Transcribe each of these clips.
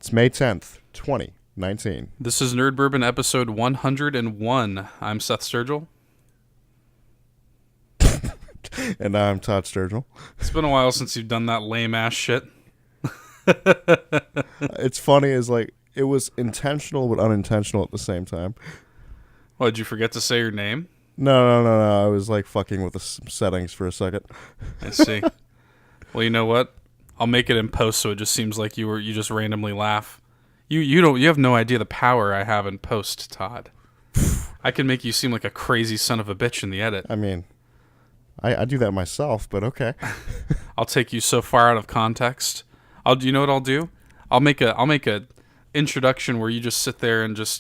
It's May 10th, 2019. This is Nerd Bourbon episode 101. I'm Seth Sturgill. And I'm Todd Sturgill. It's been a while since you've done that lame-ass shit. It's funny, is like, it was intentional but unintentional at the same time. What, did you forget to say your name? No. I was like fucking with the settings for a second. I see. Well, you know what? I'll make it in post so it just seems like you just randomly laugh. You have no idea the power I have in post, Todd. I can make you seem like a crazy son of a bitch in the edit. I mean, I do that myself, but okay. I'll take you so far out of context. You know what I'll do? I'll make a introduction where you just sit there and just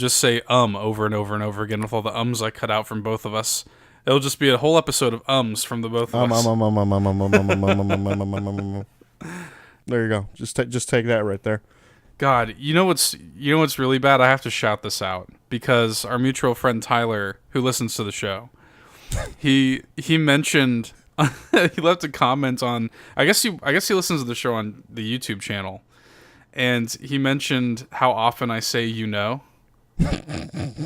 say over and over and over again with all the ums I cut out from both of us. It'll just be a whole episode of ums from the both of us. There you go. Just take that right there. God, you know what's really bad? I have to shout this out because our mutual friend Tyler, who listens to the show, he mentioned he left a comment on I guess he listens to the show on the YouTube channel, and he mentioned how often I say you know,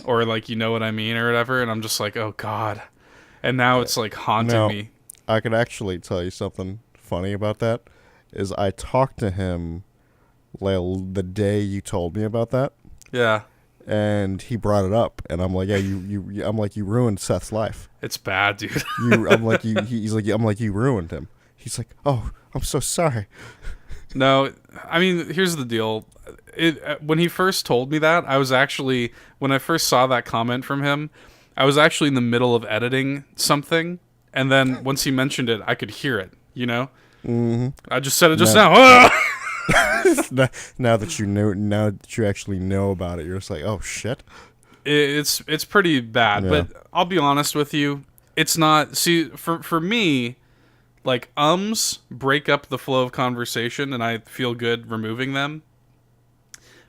or like you know what I mean or whatever, and I'm just like, oh God, and now it's like haunting me. I could actually tell you something funny about that. Is I talked to him the day you told me about that. Yeah. And he brought it up, and I'm like, yeah, I'm like, you ruined Seth's life. It's bad, dude. I'm like, you ruined him. He's like, oh, I'm so sorry. No, I mean, here's the deal. When he first told me that, when I first saw that comment from him, I was actually in the middle of editing something, and then once he mentioned it, I could hear it, you know? Mm-hmm. I just said it just now. Now that you actually know about it, you're just like, oh shit. It's pretty bad, yeah. But I'll be honest with you, it's not. See, for me, like ums break up the flow of conversation, and I feel good removing them.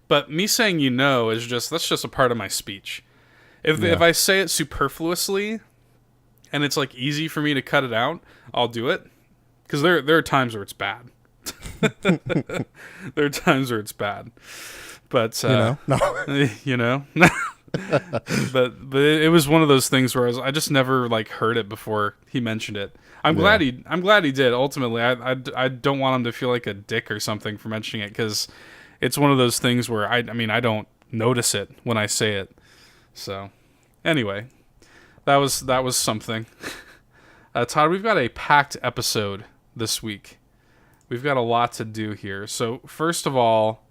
But me saying that's just a part of my speech. If I say it superfluously, and it's like easy for me to cut it out, I'll do it. Because there are times where it's bad. There are times where it's bad. But, no. You know? but it was one of those things where I just never like heard it before he mentioned it. I'm glad he did. Ultimately, I don't want him to feel like a dick or something for mentioning it, because it's one of those things where I don't notice it when I say it. So, anyway, that was something. Todd, we've got a packed episode this week. We've got a lot to do here. So first of all,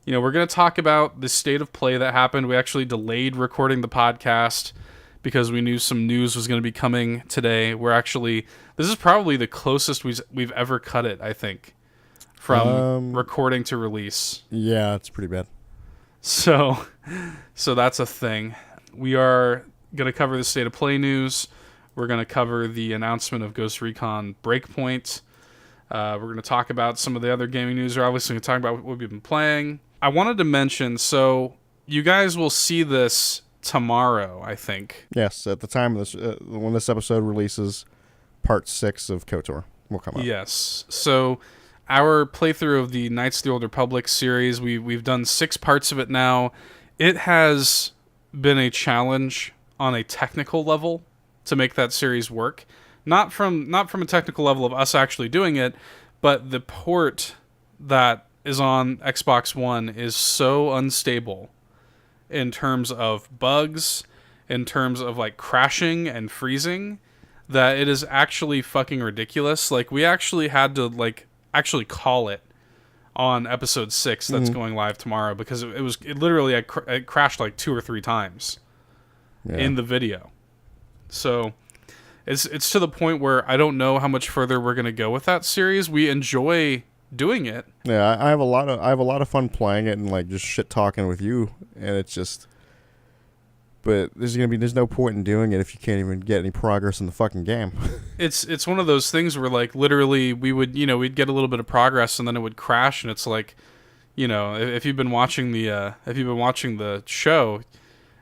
we're going to talk about the state of play that happened. We actually delayed recording the podcast because we knew some news was going to be coming today. This is probably the closest we've ever cut it, I think, from recording to release. Yeah, it's pretty bad. So that's a thing. We are going to cover the state of play news. We're going to cover the announcement of Ghost Recon Breakpoint. We're going to talk about some of the other gaming news. We're obviously going to talk about what we've been playing. I wanted to mention, so you guys will see this tomorrow, I think. Yes, at the time of this, when this episode releases, part 6 of KOTOR will come out. Yes. So our playthrough of the Knights of the Old Republic series, we've done 6 parts of it now. It has been a challenge on a technical level to make that series work. Not from a technical level of us actually doing it, but the port that is on Xbox One is so unstable in terms of bugs, in terms of like crashing and freezing, that it is actually fucking ridiculous. Like we actually had to actually call it on episode 6 that's going live tomorrow, because it literally it crashed like 2 or 3 times in the video. So it's to the point where I don't know how much further we're going to go with that series. We enjoy doing it. Yeah, I have a lot of fun playing it and like just shit talking with you, and it's just. But there's no point in doing it if you can't even get any progress in the fucking game. It's one of those things where like literally we'd get a little bit of progress and then it would crash, and it's like, if you've been watching the show,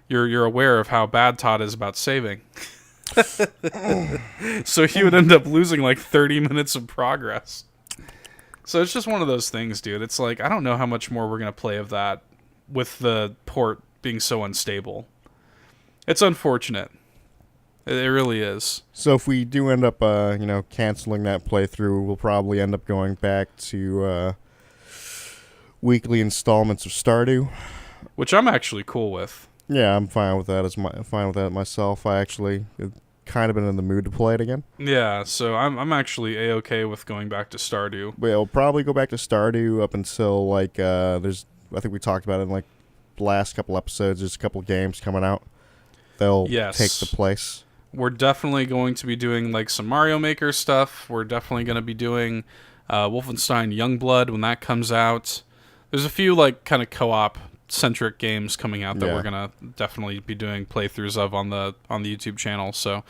you're aware of how bad Todd is about saving. So he would end up losing like 30 minutes of progress. So it's just one of those things, dude. It's like, I don't know how much more we're going to play of that with the port being so unstable. It's unfortunate. It really is. So if we do end up, canceling that playthrough, we'll probably end up going back to weekly installments of Stardew. Which I'm actually cool with. Yeah, I'm fine with that. Fine with that myself. I actually kind of been in the mood to play it again. Yeah, so I'm actually A-okay with going back to Stardew. We'll probably go back to Stardew up until I think we talked about it in the last couple episodes. There's a couple games coming out. They'll take the place. We're definitely going to be doing some Mario Maker stuff. We're definitely going to be doing Wolfenstein Youngblood when that comes out. There's a few kind of co-op centric games coming out that we're gonna definitely be doing playthroughs of on the YouTube channel. So,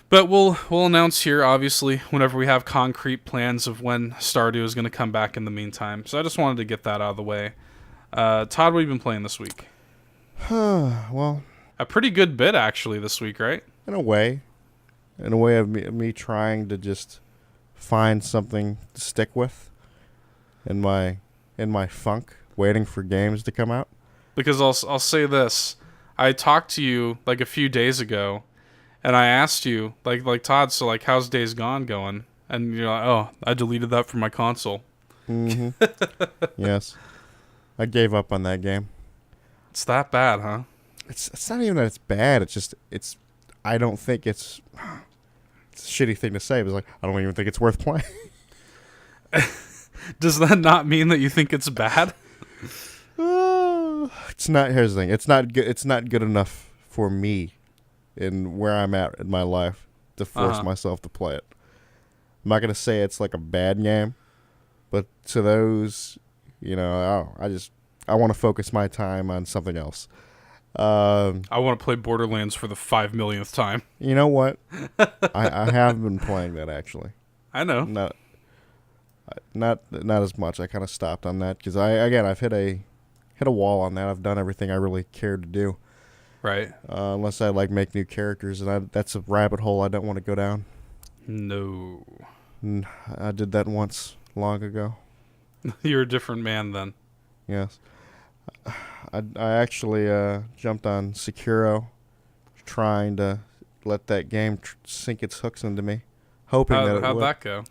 but we'll announce here obviously whenever we have concrete plans of when Stardew is gonna come back. In the meantime, so I just wanted to get that out of the way. Todd, what have you been playing this week? Well, a pretty good bit actually this week, right? In a way of me trying to just find something to stick with in my funk, waiting for games to come out. Because I'll say this, I talked to you a few days ago, and I asked you Todd, so how's Days Gone going? And you're like, oh, I deleted that from my console. Mm-hmm. Yes, I gave up on that game. It's that bad, huh? It's not even that it's bad. I don't think it's a shitty thing to say. But I don't even think it's worth playing. Does that not mean that you think it's bad? It's not. Here's the thing. It's not good. It's not good enough for me, in where I'm at in my life, to force myself to play it. I'm not gonna say it's a bad game, but to those, I want to focus my time on something else. I want to play Borderlands for the 5 millionth time. You know what? I have been playing that actually. I know. Not as much. I kind of stopped on that because I've hit a wall on that. I've done everything I really cared to do. Right. Unless I make new characters, and that's a rabbit hole I don't want to go down. No. I did that once long ago. You're a different man then. Yes. I actually jumped on Sekiro, trying to let that game sink its hooks into me, hoping that it would. How'd that go?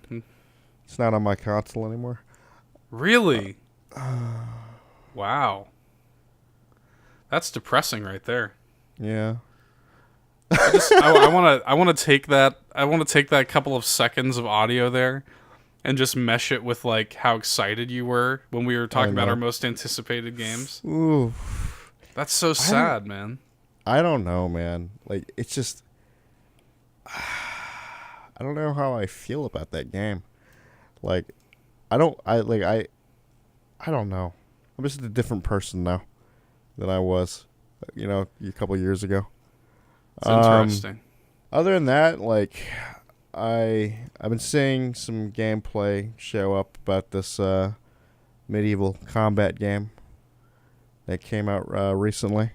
It's not on my console anymore. Really? That's depressing right there. Yeah. I want to take that. I want to take that couple of seconds of audio there, and just mesh it with how excited you were when we were talking about our most anticipated games. Ooh. That's so sad, man. I don't know, man. It's just, I don't know how I feel about that game. I don't know. I'm just a different person now than I was, a couple years ago. It's interesting. Other than that, I've been seeing some gameplay show up about this medieval combat game that came out recently.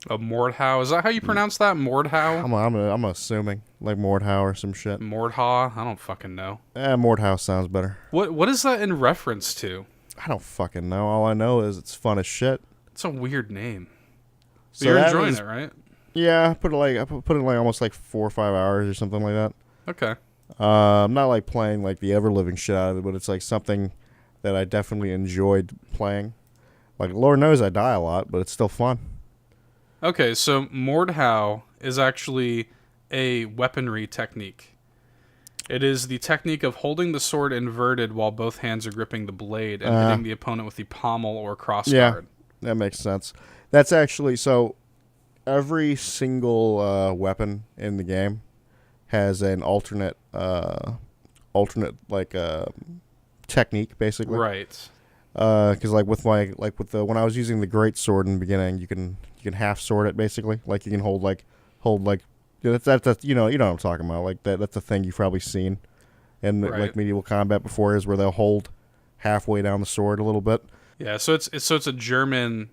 A Mordhau? Is that how you pronounce that? Mordhau? I'm assuming Mordhau or some shit. Mordhau? I don't fucking know. Mordhau sounds better. What is that in reference to? I don't fucking know. All I know is it's fun as shit. It's a weird name. But So you're that enjoying is- it, right? Yeah, I put it almost 4 or 5 hours or something like that. Okay. I'm not playing the ever living shit out of it, but it's something that I definitely enjoyed playing. Lord knows I die a lot, but it's still fun. Okay, so Mordhau is actually a weaponry technique. It is the technique of holding the sword inverted while both hands are gripping the blade and hitting the opponent with the pommel or crossguard. Yeah, that makes sense. That's actually so. Every single weapon in the game has an alternate technique, basically. Right. Because when I was using the great sword in the beginning, you can half sword it basically. You can hold that's you know what I'm talking about. That's a thing you've probably seen in medieval combat before, is where they'll hold halfway down the sword a little bit. Yeah. So it's a German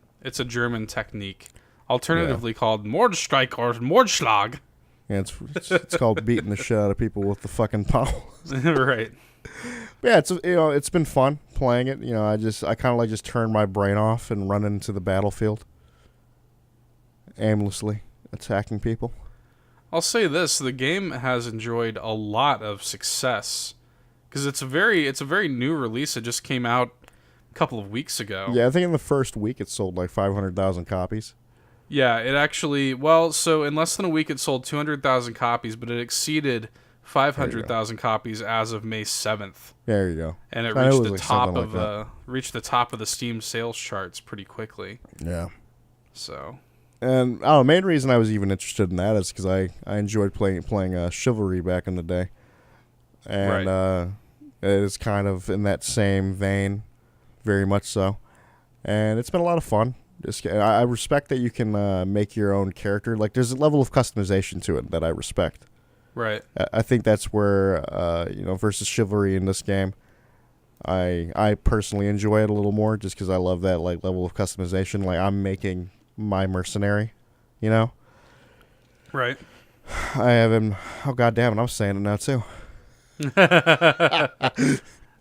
technique, alternatively called Mordstrike or Mordschlag. And it's called beating the shit out of people with the fucking pommel. Right. Yeah, it's been fun playing it. I kind of like just turn my brain off and run into the battlefield, aimlessly attacking people. I'll say this: the game has enjoyed a lot of success because it's a very new release. It just came out a couple of weeks ago. Yeah, I think in the first week it sold like 500,000 copies. Yeah, it actually so in less than a week it sold 200,000 copies, but it exceeded 500,000 copies as of May 7th. There you go. And it reached the top of the Steam sales charts pretty quickly. Yeah. So. And the main reason I was even interested in that is because I enjoyed playing Chivalry back in the day, and it is kind of in that same vein, very much so. And it's been a lot of fun. I respect that you can make your own character. Like, there's a level of customization to it that I respect. Right. I think that's where versus Chivalry in this game, I personally enjoy it a little more just because I love that like level of customization. Like, I'm making my mercenary, Right. I have him. Oh, God damn it! I'm saying it now too.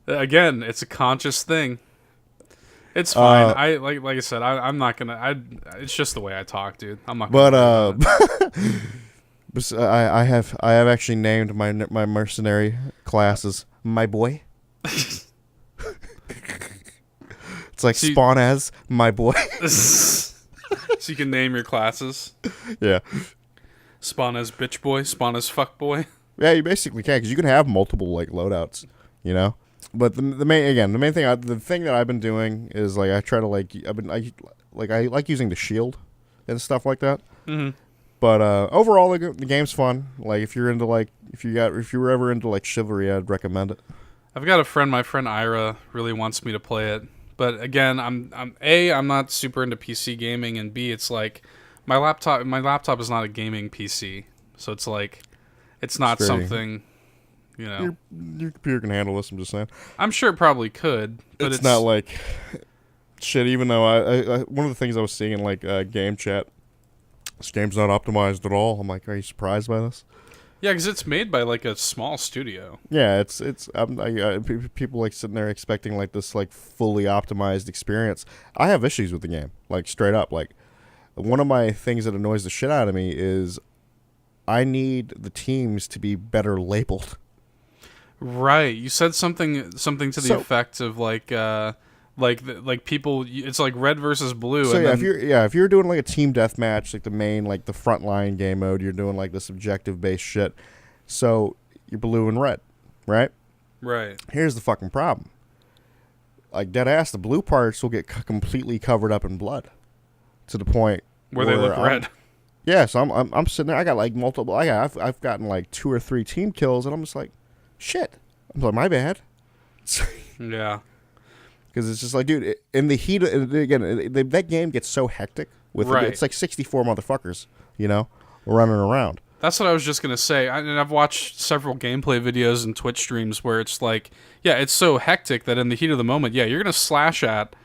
Again, it's a conscious thing. It's fine. I like I said. I'm not gonna. It's just the way I talk, dude. I'm not. Gonna But I have actually named my mercenary classes my boy. It's like Spawn as my boy. So you can name your classes. Yeah. Spawn as bitch boy. Spawn as fuck boy. Yeah, you basically can because you can have multiple like loadouts, But the main thing the thing that I've been doing is like I try to I like using the shield and stuff like that. Mm-hmm. But overall, the game's fun. Like if you're into if you were ever into like Chivalry, I'd recommend it. I've got my friend Ira really wants me to play it. But again, I'm not super into PC gaming, and B, it's like my laptop is not a gaming PC, so it's like it's not something, Your computer can handle this. I'm just saying. I'm sure it probably could, but it's not like shit. Even though I one of the things I was seeing in like game chat, this game's not optimized at all. I'm like, are you surprised by this? Yeah, because it's made by like a small studio. Yeah, it's people like sitting there expecting like this like fully optimized experience. I have issues with the game, like straight up. Like one of my things that annoys the shit out of me is I need the teams to be better labeled. Right, you said something to the effect of like people. It's like red versus blue. So if you're doing like a team deathmatch, like the main like the frontline game mode, you're doing like this objective based shit. So you're blue and red, right? Right. Here's the fucking problem. Like dead ass, the blue parts will get completely covered up in blood, to the point where they look red. Yeah, so I'm sitting there. I got like multiple. I've gotten like 2 or 3 team kills, and I'm just like, shit. I'm like, my bad. Yeah. Because it's just like, dude, in the heat, again, that game gets so hectic with it's like 64 motherfuckers, running around. That's what I was just gonna say. And I've watched several gameplay videos and Twitch streams where it's like, yeah, it's so hectic that in the heat of the moment, yeah, you're gonna slash at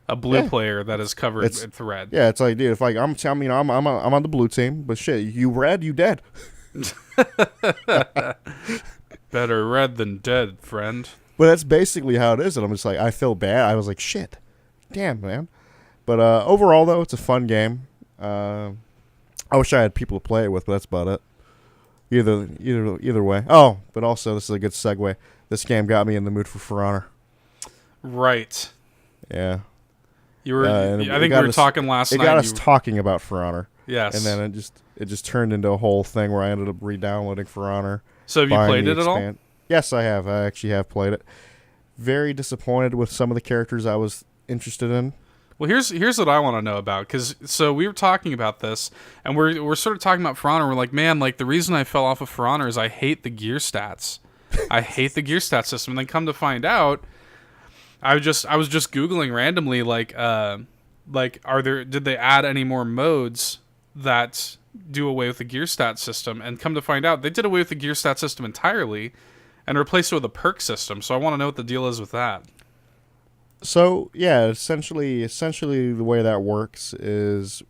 a blue player that is covered with red. Yeah, it's like, dude, if like I'm on the blue team, but shit, you red, you dead. Better red than dead, friend. But that's basically how it is, and I'm just like, I feel bad. I was like, shit, damn, man. But overall, though, it's a fun game. I wish I had people to play it with, but that's about it. Either way. Oh, but also, this is a good segue. This game got me in the mood for Honor. Right. Yeah. You were. I think we were talking last night. It got us talking about For Honor. Yes. And then it just turned into a whole thing where I ended up re-downloading For Honor. So have you played it at all? Yes, I have. I actually have played it. Very disappointed with some of the characters I was interested in. Well, here's what I want to know about, because so we were talking about this, and we're sort of talking about For Honor. We're like, man, like the reason I fell off of For Honor is I hate the gear stats. I hate the gear stat system. And then come to find out, I was just Googling randomly, did they add any more modes that do away with the gear stat system? And come to find out, they did away with the gear stat system entirely and replaced it with a perk system. So I want to know what the deal is with that. So yeah, essentially the way that works is,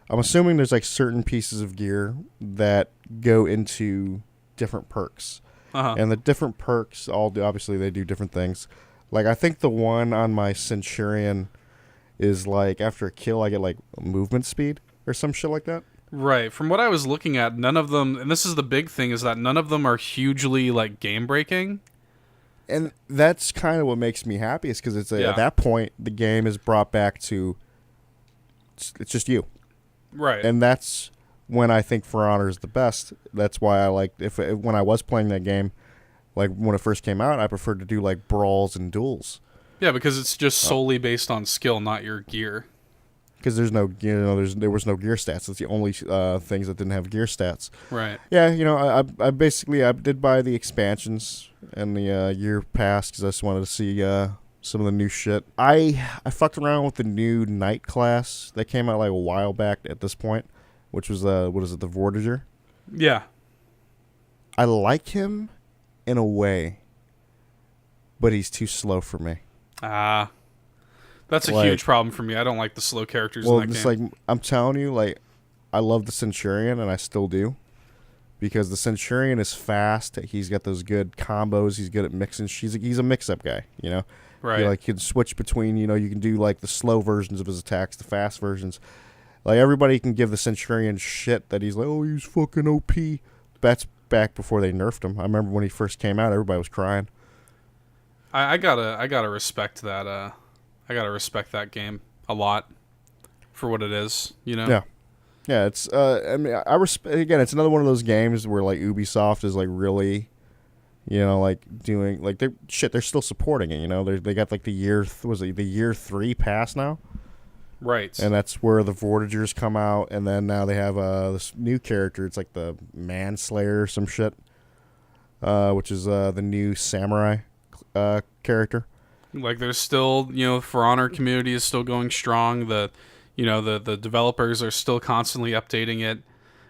I'm assuming there's like certain pieces of gear that go into different perks. And the different perks obviously they do different things. Like I think the one on my Centurion is like after a kill I get like movement speed or some shit like that. Right. From what I was looking at, none of them, and this is the big thing, is that none of them are hugely like game breaking. And that's kind of what makes me happy, is because at that point the game is brought back to it's just you, right? And that's when I think For Honor is the best. That's why I like when I was playing that game, like when it first came out, I preferred to do like brawls and duels. Yeah, because it's just solely based on skill, not your gear. Because there was no gear stats. That's the only things that didn't have gear stats. Right. Yeah, I basically did buy the expansions and the year pass because I just wanted to see some of the new shit. I fucked around with the new Knight class that came out like a while back at this point, which was the Vortiger. Yeah. I like him in a way, but he's too slow for me. That's a huge problem for me. I don't like the slow characters in that game. Well, like I'm telling you, like I love the Centurion, and I still do, because the Centurion is fast. He's got those good combos. He's good at mixing. He's a mix-up guy, Right. He can switch between. You can do like the slow versions of his attacks, the fast versions. Like everybody can give the Centurion shit that he's like, oh, he's fucking OP. That's back before they nerfed him. I remember when he first came out, everybody was crying. I gotta respect that. I gotta respect that game a lot for what it is. Yeah. It's I mean, I respect. Again, it's another one of those games where like Ubisoft is like really, like doing like they're still supporting it. They got like the year 3 pass now. Right. And that's where the Vortigers come out, and then now they have this new character. It's like the Manslayer or some shit, which is the new samurai character. Like there's still, For Honor community is still going strong. The developers are still constantly updating it.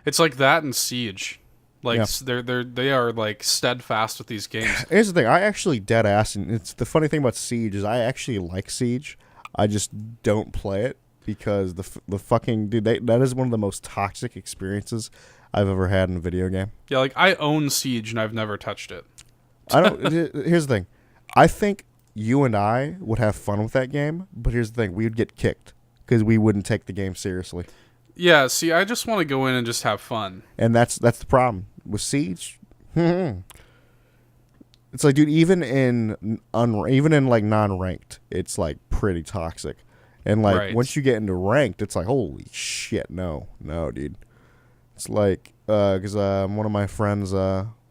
It's like that and Siege. Like they are like steadfast with these games. Here's the thing, I actually dead ass, and it's the funny thing about Siege is I actually like Siege. I just don't play it because the fucking dude, that is one of the most toxic experiences I've ever had in a video game. Yeah, like I own Siege and I've never touched it. Here's the thing, I think you and I would have fun with that game, but here's the thing, we would get kicked because we wouldn't take the game seriously. Yeah, see, I just want to go in and just have fun. And that's the problem with Siege. It's like, dude, even in like non-ranked, it's like pretty toxic. And like once you get into ranked, it's like, holy shit, no, dude. It's like because one of my friends,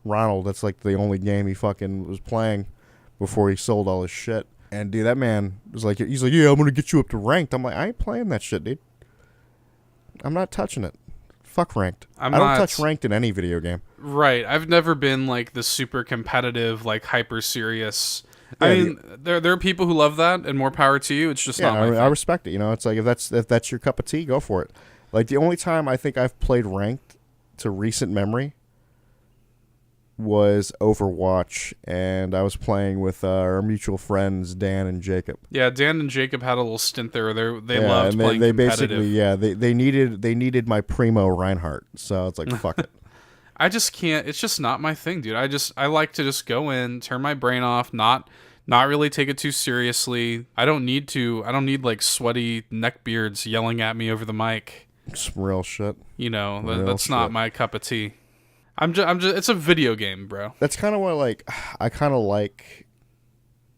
Ronald, that's like the only game he fucking was playing before he sold all his shit. And dude, that man was like, he's like, yeah, I'm gonna get you up to ranked. I'm like, I ain't playing that shit, dude. I'm not touching it. Fuck ranked. I don't touch ranked in any video game. Right. I've never been like the super competitive, like hyper serious. Yeah, I mean, there are people who love that, and more power to you. It's just not my thing. I respect it. It's like if that's your cup of tea, go for it. Like the only time I think I've played ranked to recent memory was Overwatch, and I was playing with our mutual friends Dan and Jacob. Yeah, Dan and Jacob had a little stint there. They loved playing competitive. They needed my primo Reinhardt, so it's like fuck it. I just can't. It's just not my thing, dude. I like to just go in, turn my brain off, not really take it too seriously. I don't need like sweaty neckbeards yelling at me over the mic. Some real shit. That's not my cup of tea. I'm just. It's a video game, bro. That's kind of what I kind of like.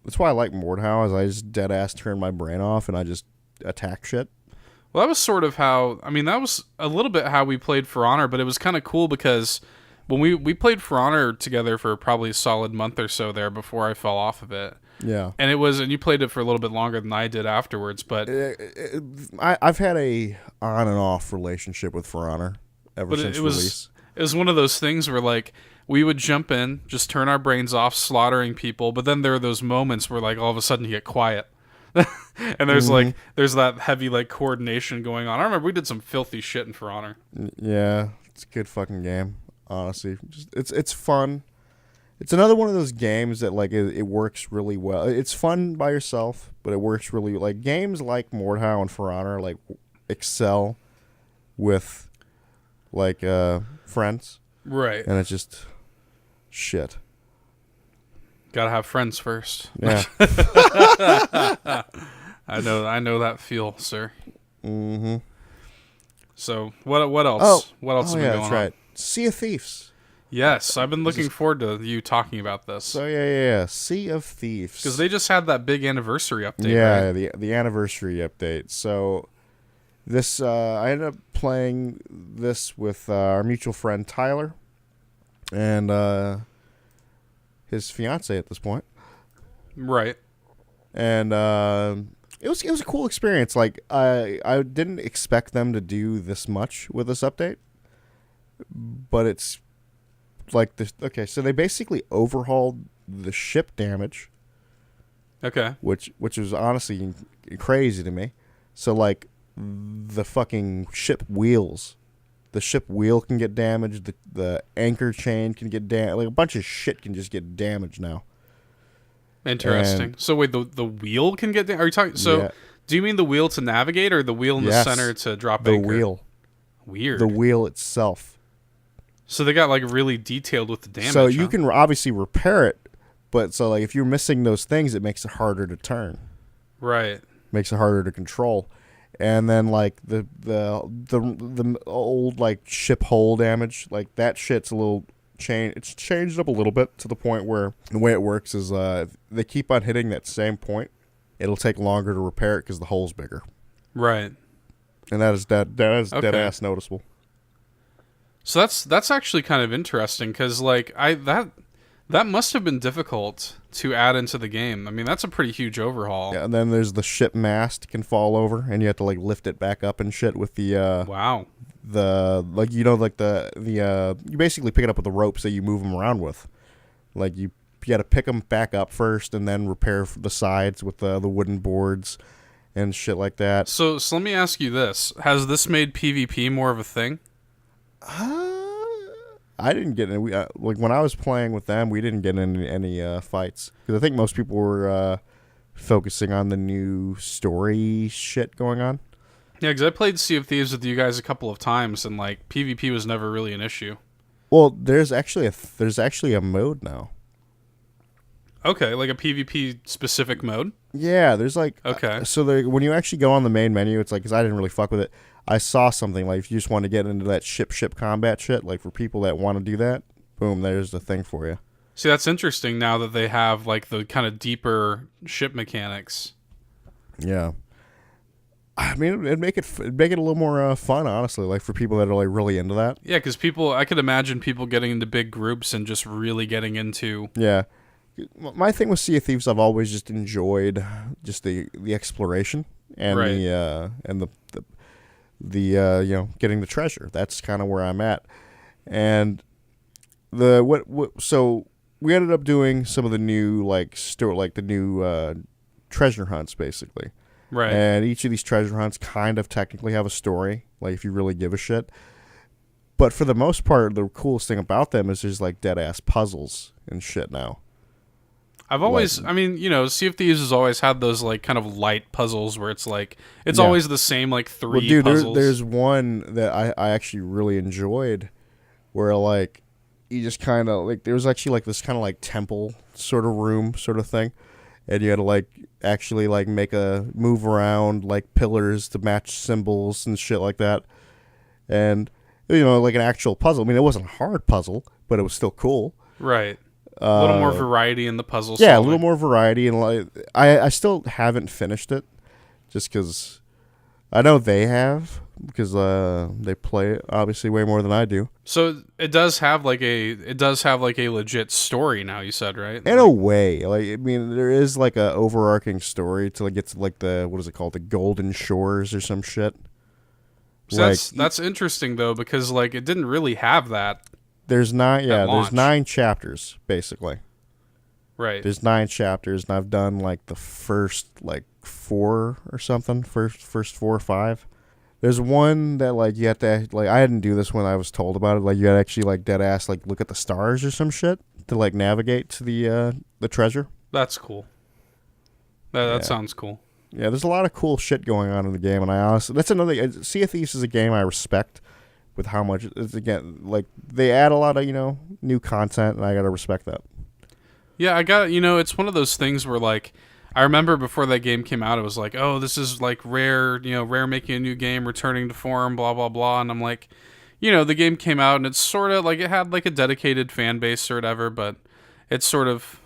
That's why I like Mordhau, is I just dead ass turn my brain off and I just attack shit. Well, that was sort of how. I mean, that was a little bit how we played For Honor, but it was kind of cool because when we played For Honor together for probably a solid month or so there before I fell off of it. Yeah. And you played it for a little bit longer than I did afterwards, but I've had a on and off relationship with For Honor ever since release. It was one of those things where like we would jump in, just turn our brains off, slaughtering people, but then there are those moments where like all of a sudden you get quiet. And there's there's that heavy like coordination going on. I remember we did some filthy shit in For Honor. Yeah, it's a good fucking game, honestly. It's fun. It's another one of those games that like it works really well. It's fun by yourself, but it works really like games like Mordhau and For Honor like excel with like friends. Right. And it's just shit. Gotta have friends first. Yeah. I know that feel, sir. Mm-hmm. So what else? What else has been yeah, going that's on? right. Sea of Thieves. Yes, I've been looking forward to you talking about this. So yeah. Sea of Thieves. Because they just had that big anniversary update, Yeah, right? the anniversary update. So this I ended up playing this with our mutual friend Tyler and his fiance at this point. Right. And it was a cool experience. Like I didn't expect them to do this much with this update, but it's like this. Okay, so they basically overhauled the ship damage. Okay. Which was honestly crazy to me. So like the fucking ship wheels, the ship wheel can get damaged. The anchor chain can get damaged. Like a bunch of shit can just get damaged now. Interesting. And so wait, the wheel can get. Are you talking? So yeah, do you mean the wheel to navigate, or the wheel in the center to drop the anchor? wheel, Weird. the wheel itself. So they got like really detailed with the damage. So you can obviously repair it, but so like if you're missing those things, it makes it harder to turn. Right. Makes it harder to control. And then like the old like ship hull damage, like that shit's a little it's changed up a little bit to the point where the way it works is they keep on hitting that same point. It'll take longer to repair it because the hole's bigger. Right. And that is dead ass noticeable. So that's actually kind of interesting because like that must have been difficult to add into the game. I mean, that's a pretty huge overhaul. Yeah, and then there's the ship mast can fall over, and you have to like lift it back up and shit with the wow. The like you basically pick it up with the ropes that you move them around with. Like you got to pick them back up first, and then repair the sides with the wooden boards and shit like that. So let me ask you this: has this made PvP more of a thing? I didn't get any. Like when I was playing with them, we didn't get any fights because I think most people were focusing on the new story shit going on. Yeah, because I played Sea of Thieves with you guys a couple of times, and like PvP was never really an issue. Well, there's actually a mode now. Okay, like a PvP specific mode. Yeah, there's like okay. So when you actually go on the main menu, it's like because I didn't really fuck with it. I saw something like if you just want to get into that ship combat shit, like for people that want to do that, boom, there's the thing for you. See, that's interesting now that they have like the kind of deeper ship mechanics. Yeah. I mean, it'd make it a little more fun, honestly, like for people that are like really into that. Yeah, because I could imagine people getting into big groups and just really getting into. Yeah, my thing with Sea of Thieves, I've always just enjoyed just the exploration and right. the getting the treasure. That's kind of where I'm at, and so we ended up doing some of the new treasure hunts basically. Right. And each of these treasure hunts kind of technically have a story, like if you really give a shit. But for the most part, the coolest thing about them is there's like dead ass puzzles and shit now. I've always, Sea of Thieves has always had those like kind of light puzzles where it's like it's always the same like three puzzles. There's one that I actually really enjoyed, where like you just kind of like there was actually like this kind of like temple sort of room sort of thing. And you had to like actually like move around like pillars to match symbols and shit like that, and like an actual puzzle. I mean, it wasn't a hard puzzle, but it was still cool. Right. A little more variety in the puzzle. Yeah, solving. A little more variety, and like I still haven't finished it, just because I know they have, because they play it obviously way more than I do. So it does have like a legit story now. You said, right? In a way, like I mean, there is like a overarching story till it gets to like the what is it called, the Golden Shores or some shit. So like, that's interesting though, because like it didn't really have that. There's 9 chapters basically. Right. There's 9 chapters, and I've done like the first like 4 or something. First 4 or 5. There's one that like you have to like I didn't do this when I was told about it. Like you had to actually like dead ass like look at the stars or some shit to like navigate to the treasure. That's cool. That sounds cool. Yeah, there's a lot of cool shit going on in the game, and I honestly that's another Sea of Thieves is a game I respect with how much it's again like they add a lot of new content, and I gotta respect that. Yeah, I got, it's one of those things where, like, I remember before that game came out, it was like, oh, this is, like, Rare, Rare making a new game, returning to form, blah, blah, blah. And I'm like, the game came out, and it's sort of, like, it had, like, a dedicated fan base or whatever, but it's sort of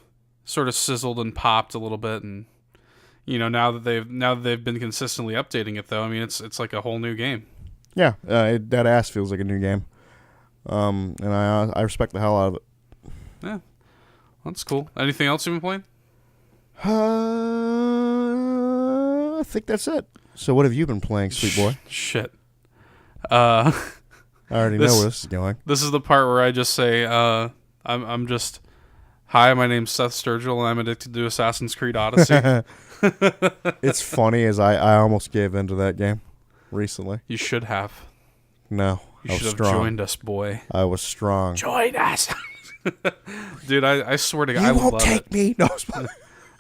sizzled and popped a little bit. And, now that they've been consistently updating it, though, I mean, it's like a whole new game. Yeah, that ass feels like a new game. And I respect the hell out of it. Yeah. That's cool. Anything else you've been playing? I think that's it. So what have you been playing, sweet boy? Shit. I already know where this is going. This is the part where I just say, I'm just, hi, my name's Seth Sturgill, and I'm addicted to Assassin's Creed Odyssey. It's funny as I almost gave into that game recently. You should have. No, you should have joined us, boy. I was strong. Join us. Dude, I swear to God, I love won't take me. No,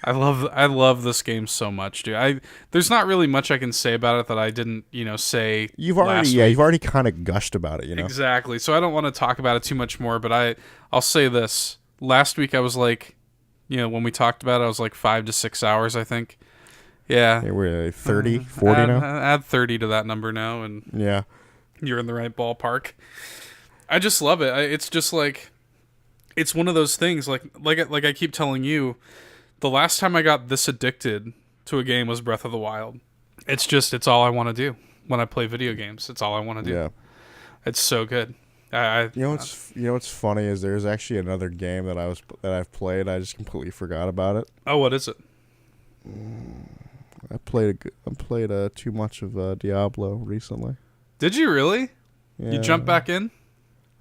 I love this game so much, dude. There's not really much I can say about it that I didn't, say. You've already kind of gushed about it, Exactly. So I don't want to talk about it too much more, but I'll say this. Last week I was like, when we talked about it, I was like 5 to 6 hours, I think. Yeah. We're 30, 40 now. Add 30 to that number now, and yeah, you're in the right ballpark. I just love it. It's just like, it's one of those things. Like I keep telling you, the last time I got this addicted to a game was Breath of the Wild. It's all I want to do when I play video games. It's all I want to do. Yeah, it's so good. What's funny is there's actually another game that I've played. I just completely forgot about it. Oh, what is it? I played too much of Diablo recently. Did you really? Yeah. You jumped back in?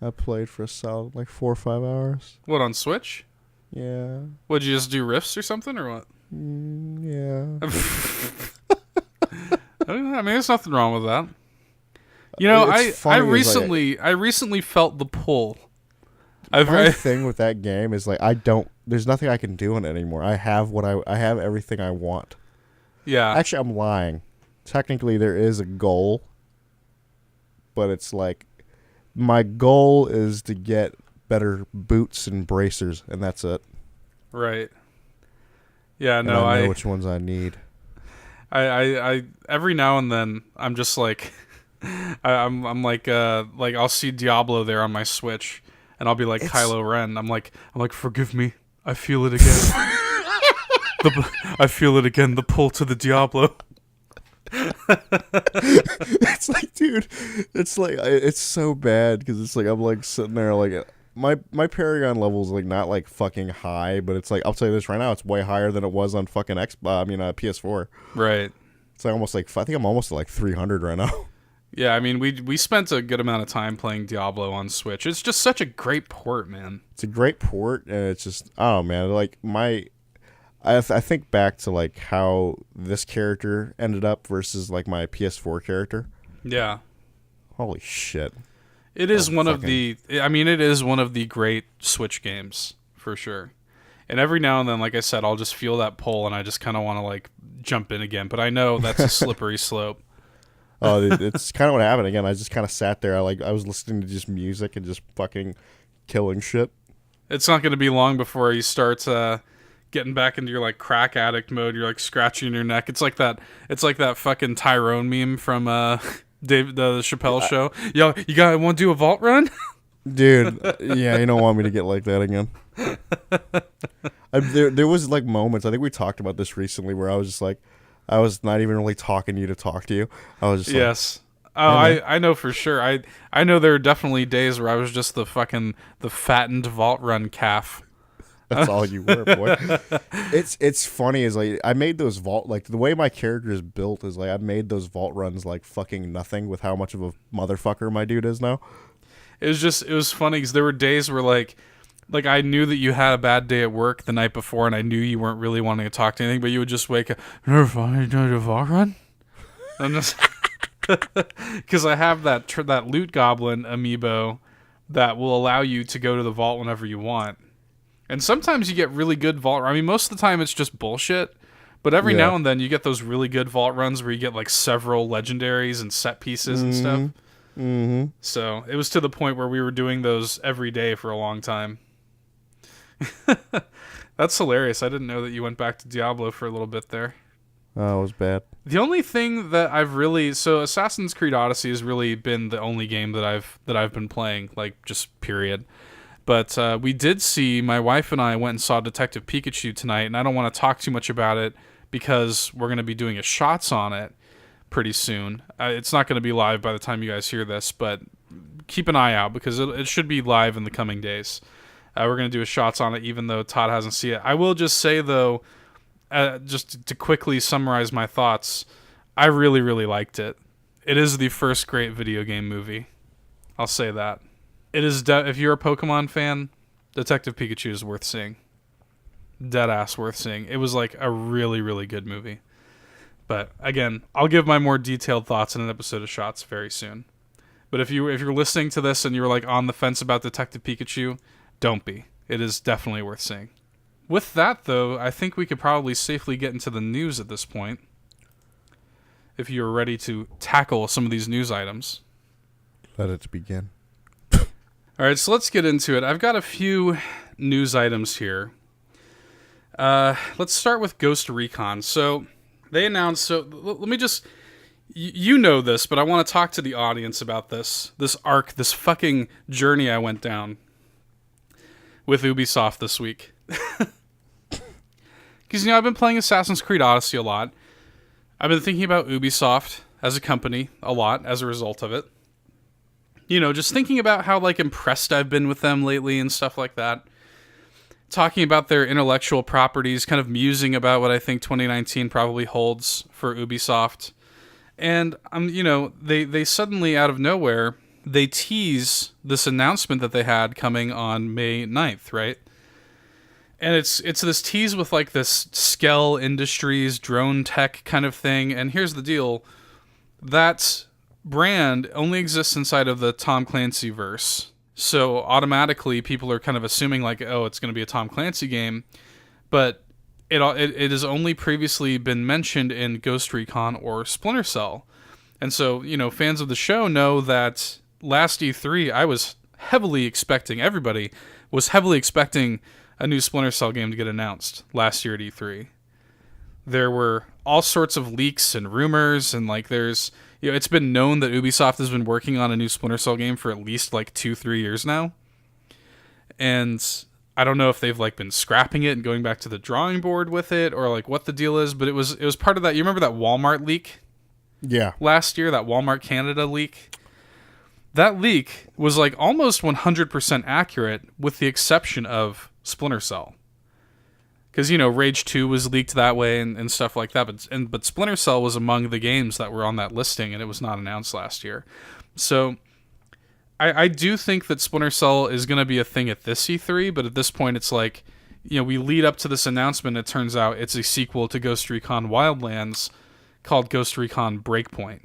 I played for a solid 4 or 5 hours. What, on Switch? Yeah. Would you just do rifts or something, or what? Yeah. I mean, there's nothing wrong with that. I recently felt the pull. My thing with that game is there's nothing I can do in it anymore. I have everything I want. Yeah. Actually, I'm lying. Technically, there is a goal, but it's like my goal is to get better boots and bracers, and that's it. Right. Yeah. And No. I know which ones I need. I every now and then I'm just like, I'm like I'll see Diablo there on my Switch, and I'll be like Kylo Ren. I'm like, forgive me. I feel it again. I feel it again. The pull to the Diablo. It's like, dude, it's so bad because it's like I'm like sitting there like my Paragon level is like not like fucking high, but it's like, I'll tell you this right now, it's way higher than it was on fucking PS4. Right. It's like almost like, I think I'm almost at like 300 right now. Yeah, I mean, we spent a good amount of time playing Diablo on Switch. It's just such a great port, man. It's a great port, and it's just, oh man, like I think back to like how this character ended up versus like my PS4 character. Yeah. Holy shit. It is one of the great Switch games, for sure. And every now and then, like I said, I'll just feel that pull, and I just kind of want to like jump in again. But I know that's a slippery slope. Oh, it's kind of what happened again. I just kind of sat there. I was listening to just music and just fucking killing shit. It's not going to be long before you start getting back into your like crack addict mode. You're like scratching your neck. It's like that fucking Tyrone meme from Dave the Chappelle show. Yo, you want to do a vault run? Dude, yeah, you don't want me to get like that again. There was like moments, I think we talked about this recently, where I was just like, I was not even really talking to you to talk to you. I was just yes. I know for sure. I know there are definitely days where I was just the fattened vault run calf. That's all you were, boy. It's funny is like I made those vault, like the way my character is built is like I made those vault runs like fucking nothing with how much of a motherfucker my dude is now. It was funny because there were days where like I knew that you had a bad day at work the night before, and I knew you weren't really wanting to talk to anything, but you would just wake up, never mind, do a vault run? I'm just because I have that loot goblin amiibo that will allow you to go to the vault whenever you want. And sometimes you get really good vault. I mean, most of the time it's just bullshit. But every now and then you get those really good vault runs where you get like several legendaries and set pieces and stuff. Mm-hmm. So it was to the point where we were doing those every day for a long time. That's hilarious. I didn't know that you went back to Diablo for a little bit there. Oh, it was bad. The only thing that I've really Assassin's Creed Odyssey has really been the only game that I've been playing, like just period. But we did see, my wife and I went and saw Detective Pikachu tonight, and I don't want to talk too much about it because we're going to be doing a shots on it pretty soon. It's not going to be live by the time you guys hear this, but keep an eye out because it should be live in the coming days. We're going to do a shots on it even though Todd hasn't seen it. I will just say, though, just to quickly summarize my thoughts, I really, really liked it. It is the first great video game movie. I'll say that. It is. If you're a Pokemon fan, Detective Pikachu is worth seeing. Deadass worth seeing. It was like a really, really good movie. But again, I'll give my more detailed thoughts in an episode of Shots very soon. But if you're listening to this and you're like on the fence about Detective Pikachu, don't be. It is definitely worth seeing. With that, though, I think we could probably safely get into the news at this point. If you're ready to tackle some of these news items. Let it begin. All right, so let's get into it. I've got a few news items here. Let's start with Ghost Recon. So they announced... So let me just... You know this, but I want to talk to the audience about this arc, this fucking journey I went down with Ubisoft this week. Because, I've been playing Assassin's Creed Odyssey a lot. I've been thinking about Ubisoft as a company a lot as a result of it. Just thinking about how, impressed I've been with them lately and stuff like that. Talking about their intellectual properties, kind of musing about what I think 2019 probably holds for Ubisoft. And, they suddenly, out of nowhere, they tease this announcement that they had coming on May 9th, right? And it's this tease with, this Skell Industries drone tech kind of thing. And here's the deal. That brand only exists inside of the Tom Clancy verse. So automatically people are kind of assuming it's going to be a Tom Clancy game. But it has only previously been mentioned in Ghost Recon or Splinter Cell. And so, fans of the show know that last E3, everybody was heavily expecting a new Splinter Cell game to get announced last year at E3. There were all sorts of leaks and rumors, and there's, it's been known that Ubisoft has been working on a new Splinter Cell game for at least 2-3 years now. And I don't know if they've been scrapping it and going back to the drawing board with it, or what the deal is, but it was part of that. You remember that Walmart leak? Yeah. Last year, that Walmart Canada leak? That leak was almost 100% accurate with the exception of Splinter Cell. Because, Rage 2 was leaked that way and stuff like that, but Splinter Cell was among the games that were on that listing, and it was not announced last year. So I do think that Splinter Cell is going to be a thing at this E3, but at this point it's we lead up to this announcement, it turns out it's a sequel to Ghost Recon Wildlands called Ghost Recon Breakpoint.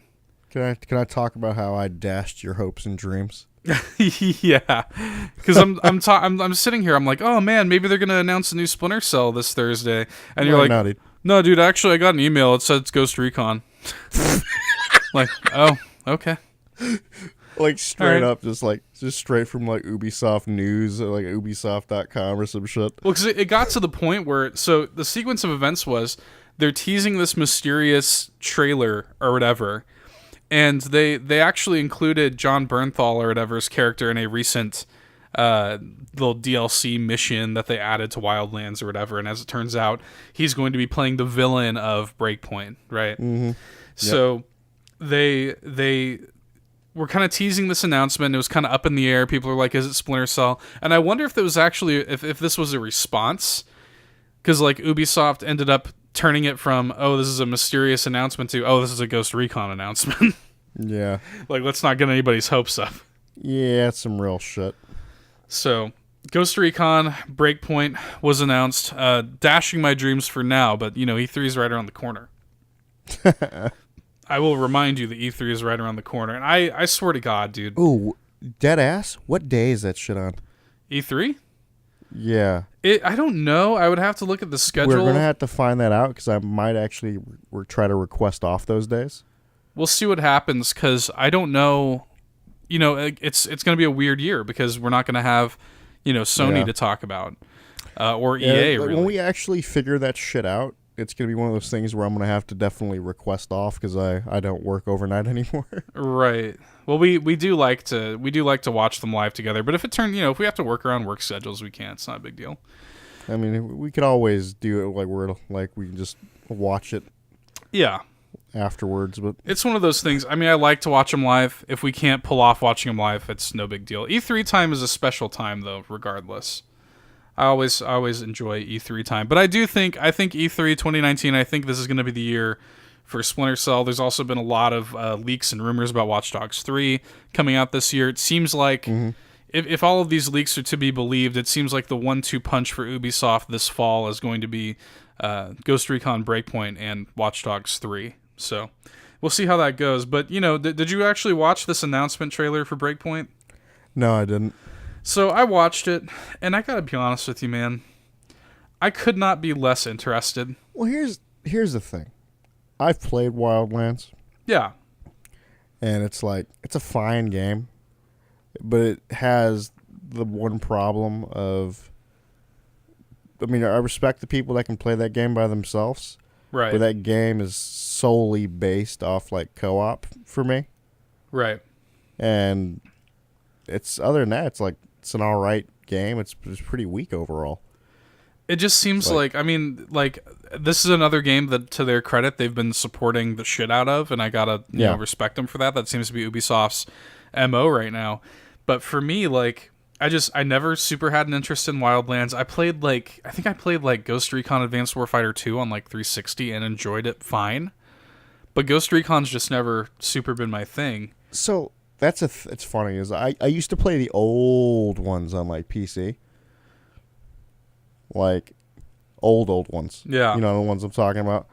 Can I talk about how I dashed your hopes and dreams? Yeah, because I'm sitting here. I'm like, oh man, maybe they're gonna announce a new Splinter Cell this Thursday, and you're like, no, no, dude. Actually, I got an email. It said it's Ghost Recon. Oh, okay. Straight up, just straight from Ubisoft News or Ubisoft.com or some shit. Well, because it got to the point where the sequence of events was they're teasing this mysterious trailer or whatever. And they actually included John Bernthal or whatever's character in a recent little DLC mission that they added to Wildlands or whatever. And as it turns out, he's going to be playing the villain of Breakpoint, right? Mm-hmm. So they were kind of teasing this announcement. It was kind of up in the air. People are like, is it Splinter Cell? And I wonder if it was actually, if this was a response. Because Ubisoft ended up turning it from, oh, this is a mysterious announcement to, oh, this is a Ghost Recon announcement. Yeah. Let's not get anybody's hopes up. Yeah, it's some real shit. So, Ghost Recon Breakpoint was announced. Dashing my dreams for now, but, E3 is right around the corner. I will remind you that E3 is right around the corner. And I swear to God, dude. Ooh, dead ass? What day is that shit on? E3? Yeah. I don't know. I would have to look at the schedule. We're going to have to find that out because I might actually try to request off those days. We'll see what happens because I don't know. It's going to be a weird year because we're not going to have, Sony to talk about. or EA. Like, really, when we actually figure that shit out, it's gonna be one of those things where I'm gonna have to definitely request off because I don't work overnight anymore. Right. Well, we do like to watch them live together. But if if we have to work around work schedules, we can. It's not a big deal. I mean, we could always do it we can just watch it. Yeah. Afterwards, but it's one of those things. I mean, I like to watch them live. If we can't pull off watching them live, it's no big deal. E3 time is a special time, though. Regardless, I always enjoy E3 time. But I think E3 2019. I think this is going to be the year for Splinter Cell. There's also been a lot of leaks and rumors about Watch Dogs 3 coming out this year. It seems like if all of these leaks are to be believed, it seems like the 1-2 punch for Ubisoft this fall is going to be Ghost Recon Breakpoint and Watch Dogs 3. So we'll see how that goes. But, did you actually watch this announcement trailer for Breakpoint? No, I didn't. So I watched it, and I gotta be honest with you, man. I could not be less interested. Well, here's the thing. I've played Wildlands. Yeah. And it's a fine game. But it has the one problem of... I mean, I respect the people that can play that game by themselves. Right. But that game is solely based off co-op for me. Right. And other than that, it's an alright game. It's pretty weak overall. It just seems this is another game that, to their credit, they've been supporting the shit out of, and I gotta respect them for that. That seems to be Ubisoft's MO right now. But for me, I never super had an interest in Wildlands. I think I played Ghost Recon Advanced Warfighter 2 on 360 and enjoyed it fine. But Ghost Recon's just never super been my thing. So it's funny is I used to play the old ones on PC. Old ones. Yeah. You know the ones I'm talking about.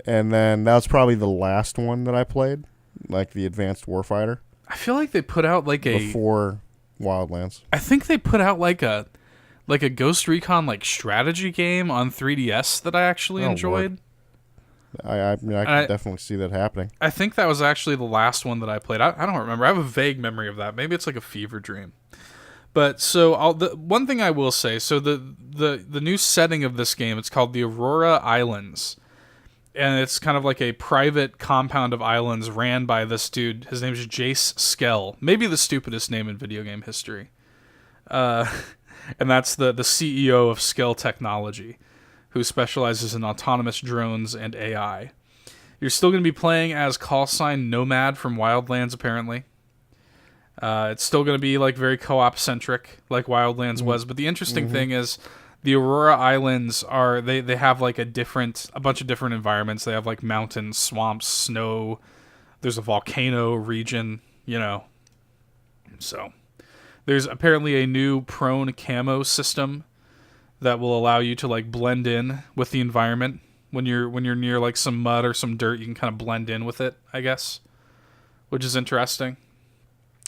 And then that was probably the last one that I played, the Advanced Warfighter. I feel like they put out before Wildlands. I think they put out a Ghost Recon strategy game on 3DS that I actually enjoyed. Lord. I mean, I can definitely see that happening. I think that was actually the last one that I played. I don't remember. I have a vague memory of that. Maybe it's a fever dream. But so the one thing I will say, so the new setting of this game, it's called the Aurora Islands. And it's kind of a private compound of islands ran by this dude. His name's Jace Skell. Maybe the stupidest name in video game history. And that's the CEO of Skell Technology, who specializes in autonomous drones and AI. You're still going to be playing as callsign Nomad from Wildlands, apparently. It's still going to be very co-op centric, like Wildlands was. But the interesting thing is, the Aurora Islands they have a bunch of different environments. They have mountains, swamps, snow. There's a volcano region, So there's apparently a new prone camo system that will allow you to blend in with the environment. When you're near some mud or some dirt, you can kind of blend in with it, I guess, which is interesting.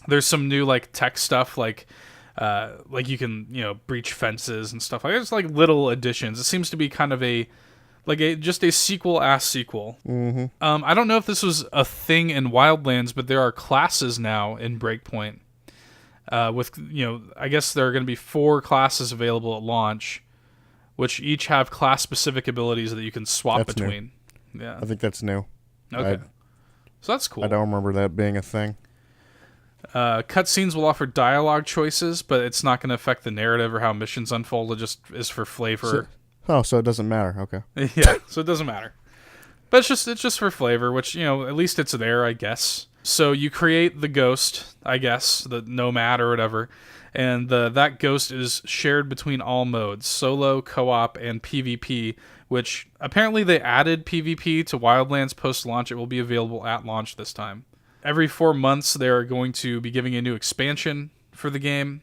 There's some new tech stuff you can breach fences and stuff. It's little additions. It seems to be kind of just a sequel-ass sequel. Mm-hmm. I don't know if this was a thing in Wildlands, but there are classes now in Breakpoint. I guess there are going to be 4 classes available at launch, which each have class-specific abilities that you can swap between. New. Yeah, I think that's new. Okay, so that's cool. I don't remember that being a thing. Cutscenes will offer dialogue choices, but it's not going to affect the narrative or how missions unfold. It just is for flavor. So it doesn't matter. Okay. Yeah, so it doesn't matter. But it's just for flavor, which at least it's there, I guess. So you create the ghost, I guess, the Nomad or whatever, and that ghost is shared between all modes: solo, co-op, and PvP. Which apparently they added PvP to Wildlands post-launch. It will be available at launch this time. Every 4 months, they are going to be giving a new expansion for the game.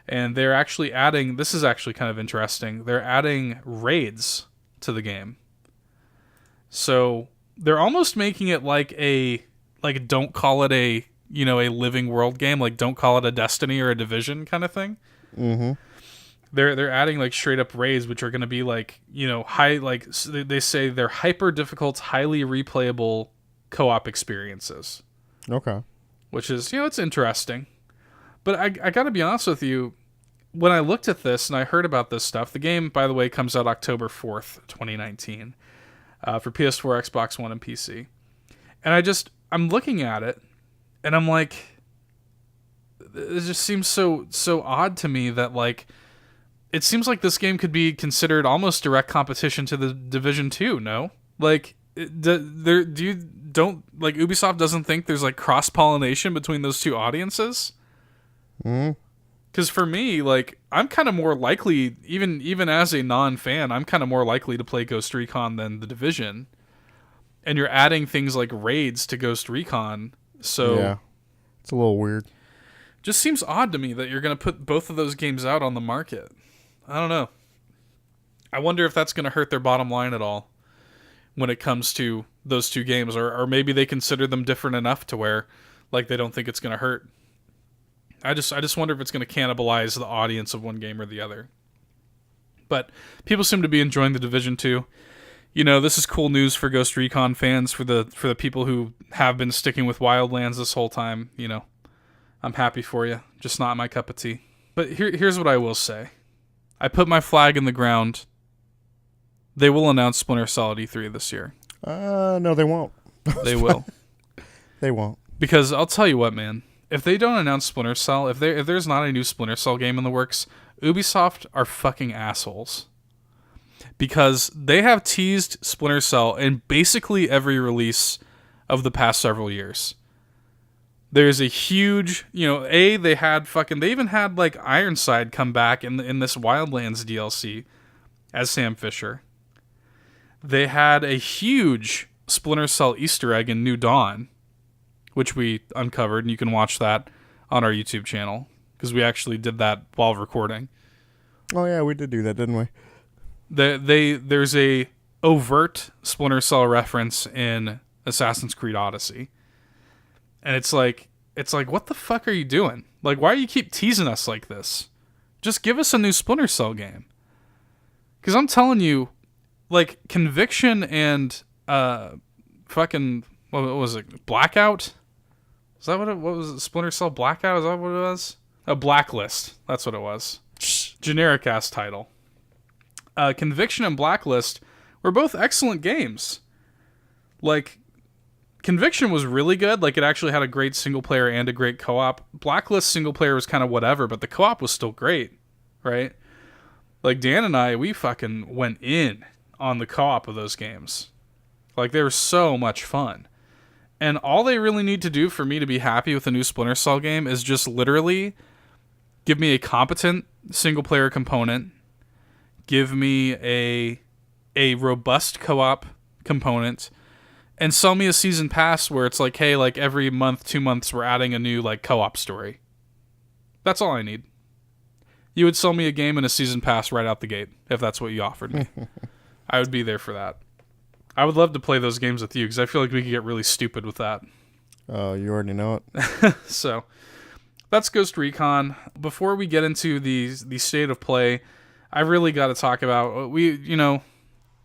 And they're actually adding... This is actually kind of interesting. They're adding raids to the game. So they're almost making it don't call it a living world game. Don't call it a Destiny or a Division kind of thing. Mm-hmm. They're adding straight up raids, which are going to be high... they say they're hyper difficult, highly replayable co-op experiences. Okay. Which is, it's interesting. But I got to be honest with you, when I looked at this and I heard about this stuff, the game, by the way, comes out October 4th, 2019, for PS4, Xbox One, and PC. And I'm looking at it, and I'm like, it just seems so odd to me that, like, it seems like this game could be considered almost direct competition to the Division 2, no? Like, Ubisoft doesn't think there's, like, cross-pollination between those two audiences? Because for me, like, I'm kind of more likely, even as a non-fan, I'm kind of more likely to play Ghost Recon than the Division. And you're adding things like raids to Ghost Recon, so... Yeah, it's a little weird. Just seems odd to me that you're going to put both of those games out on the market. I don't know. I wonder if that's going to hurt their bottom line at all when it comes to those two games, or maybe they consider them different enough to where, like, they don't think it's going to hurt. I just wonder if it's going to cannibalize the audience of one game or the other. But people seem to be enjoying the Division 2. You know, this is cool news for Ghost Recon fans, for the people who have been sticking with Wildlands this whole time. You know, I'm happy for you. Just not my cup of tea. But here's what I will say. I put my flag in the ground. They will announce Splinter Cell at E3 this year. No, they won't. They will. They won't. Because I'll tell you what, man. If they don't announce Splinter Cell, if there's not a new Splinter Cell game in the works, Ubisoft are fucking assholes. Because they have teased Splinter Cell in basically every release of the past several years. There's a huge, they even had, like, Ironside come back in this Wildlands DLC as Sam Fisher. They had a huge Splinter Cell Easter egg in New Dawn, which we uncovered, and you can watch that on our YouTube channel, because we actually did that while recording. Oh yeah, we did do that, didn't we? There's a overt Splinter Cell reference in Assassin's Creed Odyssey. And it's like, what the fuck are you doing? Like, why do you keep teasing us like this? Just give us a new Splinter Cell game. Because I'm telling you, like, Conviction and fucking, what was it, Blackout? Is that what was it? Splinter Cell Blackout? Is that what it was? A Blacklist. That's what it was. Generic ass title. Conviction and Blacklist were both excellent games. Like, Conviction was really good. Like, it actually had a great single player and a great co-op. Blacklist single player was kind of whatever, but the co-op was still great, right? Like, Dan and I, we fucking went in on the co-op of those games. Like, they were so much fun. And all they really need to do for me to be happy with a new Splinter Cell game is just literally give me a competent single player component, give me a robust co-op component, and sell me a season pass where it's like, hey, like, every month, 2 months, we're adding a new, like, co-op story. That's all I need. You would sell me a game and a season pass right out the gate if that's what you offered me. I would be there for that. I would love to play those games with you because I feel like we could get really stupid with that. Oh, you already know it. So, that's Ghost Recon. Before we get into the state of play, I really got to talk about,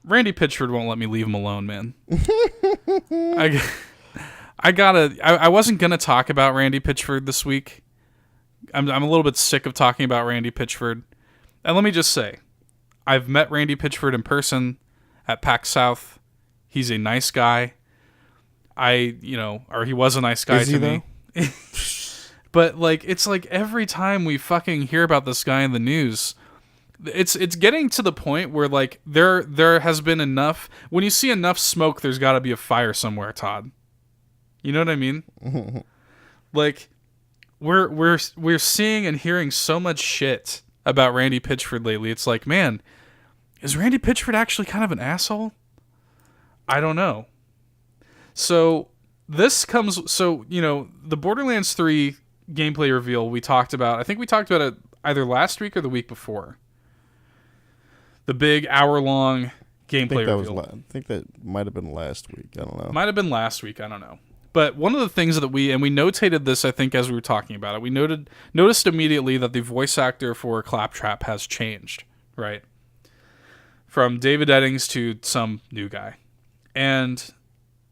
Randy Pitchford won't let me leave him alone, man. I wasn't going to talk about Randy Pitchford this week. I'm a little bit sick of talking about Randy Pitchford. And let me just say, I've met Randy Pitchford in person at PAX South. He's a nice guy. Or he was a nice guy to me. But, like, it's like every time we fucking hear about this guy in the news, it's getting to the point where, like, there has been enough. When you see enough smoke, there's got to be a fire somewhere, Todd. You know what I mean? Like, we're seeing and hearing so much shit about Randy Pitchford lately. It's like, man, is Randy Pitchford actually kind of an asshole? I don't know. So the Borderlands 3 gameplay reveal we talked about. I think we talked about it either last week or the week before. The big hour-long gameplay reveal. I think that might have been last week. I don't know. Might have been last week. I don't know. But one of the things that we notated this, I think, as we were talking about it, we noticed immediately that the voice actor for Claptrap has changed, right? From David Eddings to some new guy. And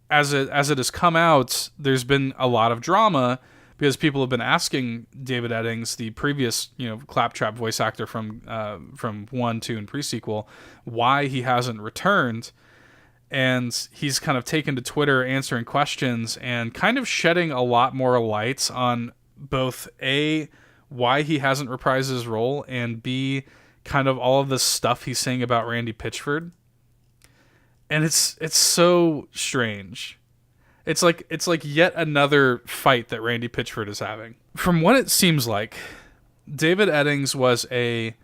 as it has come out, there's been a lot of drama because people have been asking David Eddings, the previous, Claptrap voice actor from 1, 2, and pre-sequel, why he hasn't returned. And he's kind of taken to Twitter answering questions and kind of shedding a lot more light on both A, why he hasn't reprised his role, and B, kind of all of the stuff he's saying about Randy Pitchford. And it's so strange. It's like yet another fight that Randy Pitchford is having. From what it seems like, David Eddings was an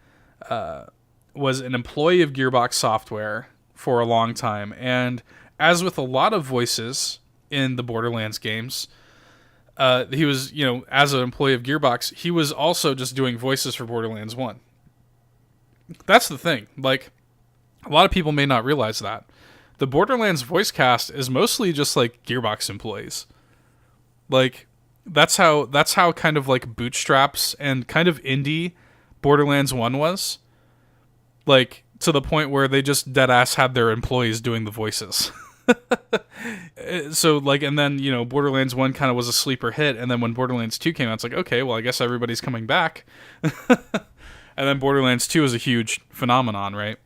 employee of Gearbox Software for a long time, and as with a lot of voices in the Borderlands games, he was, as an employee of Gearbox, he was also just doing voices for Borderlands 1. That's the thing. Like, a lot of people may not realize that. The Borderlands voice cast is mostly just like Gearbox employees. Like, that's how kind of like bootstraps and kind of indie Borderlands 1 was. Like, to the point where they just dead ass had their employees doing the voices. So, like, and then, Borderlands 1 kind of was a sleeper hit, and then when Borderlands 2 came out, it's like, okay, well, I guess everybody's coming back. And then Borderlands 2 is a huge phenomenon, right?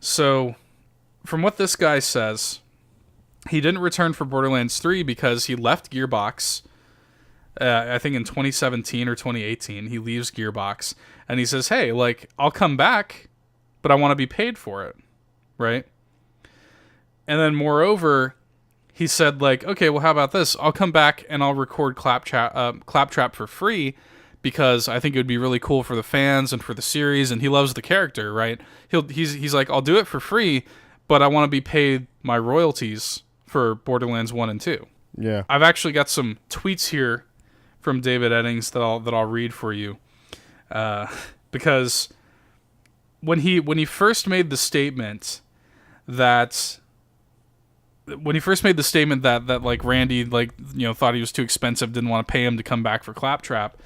So, from what this guy says, he didn't return for Borderlands 3 because he left Gearbox, I think in 2017 or 2018. He leaves Gearbox, and he says, hey, like, I'll come back, but I want to be paid for it, right? And then, moreover, he said, like, okay, well, how about this? I'll come back and I'll record Claptrap for free because I think it would be really cool for the fans and for the series, and he loves the character, right? He's like, I'll do it for free, but I want to be paid my royalties for Borderlands 1 and 2. Yeah. I've actually got some tweets here from David Eddings that I'll read for you. Because when he first made the statement that like Randy, like, thought he was too expensive, didn't want to pay him to come back for Claptrap,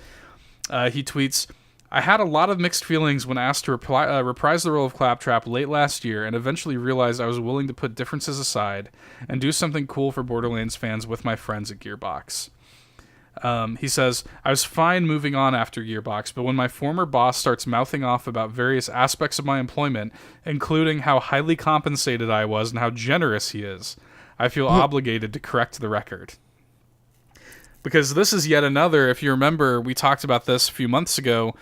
he tweets, I had a lot of mixed feelings when asked to reprise the role of Claptrap late last year, and eventually realized I was willing to put differences aside and do something cool for Borderlands fans with my friends at Gearbox. He says, I was fine moving on after Gearbox, but when my former boss starts mouthing off about various aspects of my employment, including how highly compensated I was and how generous he is, I feel obligated to correct the record. Because this is yet another, if you remember, we talked about this a few months ago.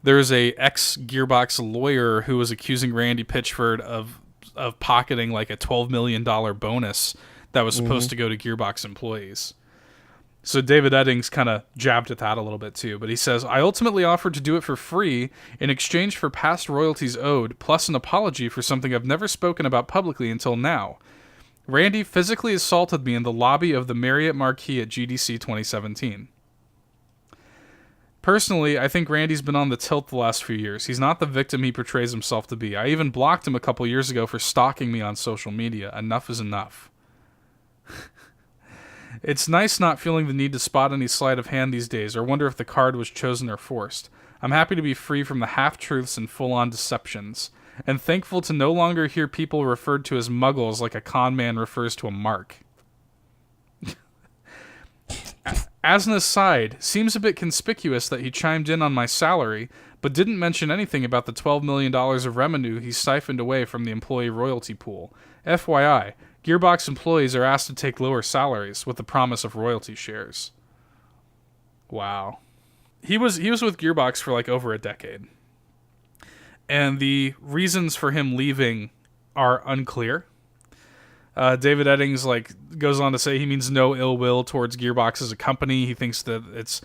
There's a ex-Gearbox lawyer who was accusing Randy Pitchford of pocketing like a $12 million bonus that was supposed to go to Gearbox employees. So David Eddings kind of jabbed at that a little bit too. But he says, I ultimately offered to do it for free in exchange for past royalties owed, plus an apology for something I've never spoken about publicly until now. Randy physically assaulted me in the lobby of the Marriott Marquis at GDC 2017. Personally, I think Randy's been on the tilt the last few years. He's not the victim he portrays himself to be. I even blocked him a couple years ago for stalking me on social media. Enough is enough. It's nice not feeling the need to spot any sleight of hand these days, or wonder if the card was chosen or forced. I'm happy to be free from the half-truths and full-on deceptions, and thankful to no longer hear people referred to as muggles like a con man refers to a mark. As an aside, seems a bit conspicuous that he chimed in on my salary, but didn't mention anything about the $12 million of revenue he siphoned away from the employee royalty pool. FYI, Gearbox employees are asked to take lower salaries with the promise of royalty shares. Wow. He was with Gearbox for like over a decade. And the reasons for him leaving are unclear. David Eddings goes on to say he means no ill will towards Gearbox as a company. He thinks that it's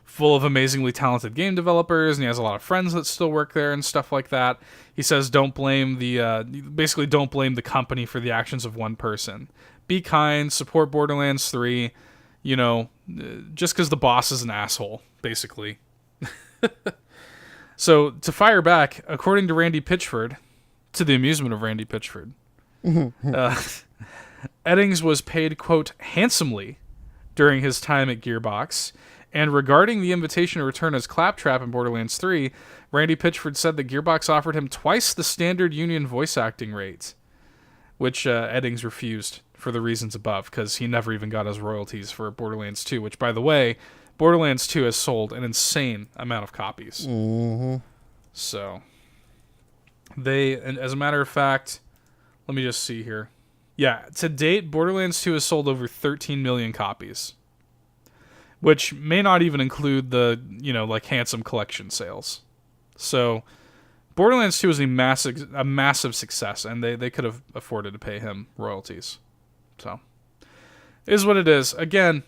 full of amazingly talented game developers, and he has a lot of friends that still work there and stuff like that. He says don't blame the company for the actions of one person. Be kind, support Borderlands 3, just because the boss is an asshole, basically. So, to fire back, according to Randy Pitchford, to the amusement of Randy Pitchford, Eddings was paid, quote, handsomely during his time at Gearbox, and regarding the invitation to return as Claptrap in Borderlands 3, Randy Pitchford said that Gearbox offered him twice the standard union voice acting rate, which Eddings refused for the reasons above, because he never even got his royalties for Borderlands 2, which, by the way, Borderlands 2 has sold an insane amount of copies. Mm-hmm. So, and as a matter of fact, let me just see here. Yeah, to date, Borderlands 2 has sold over 13 million copies, which may not even include the, like handsome collection sales. So, Borderlands 2 is a massive success, and they could have afforded to pay him royalties. So, it is what it is. Again,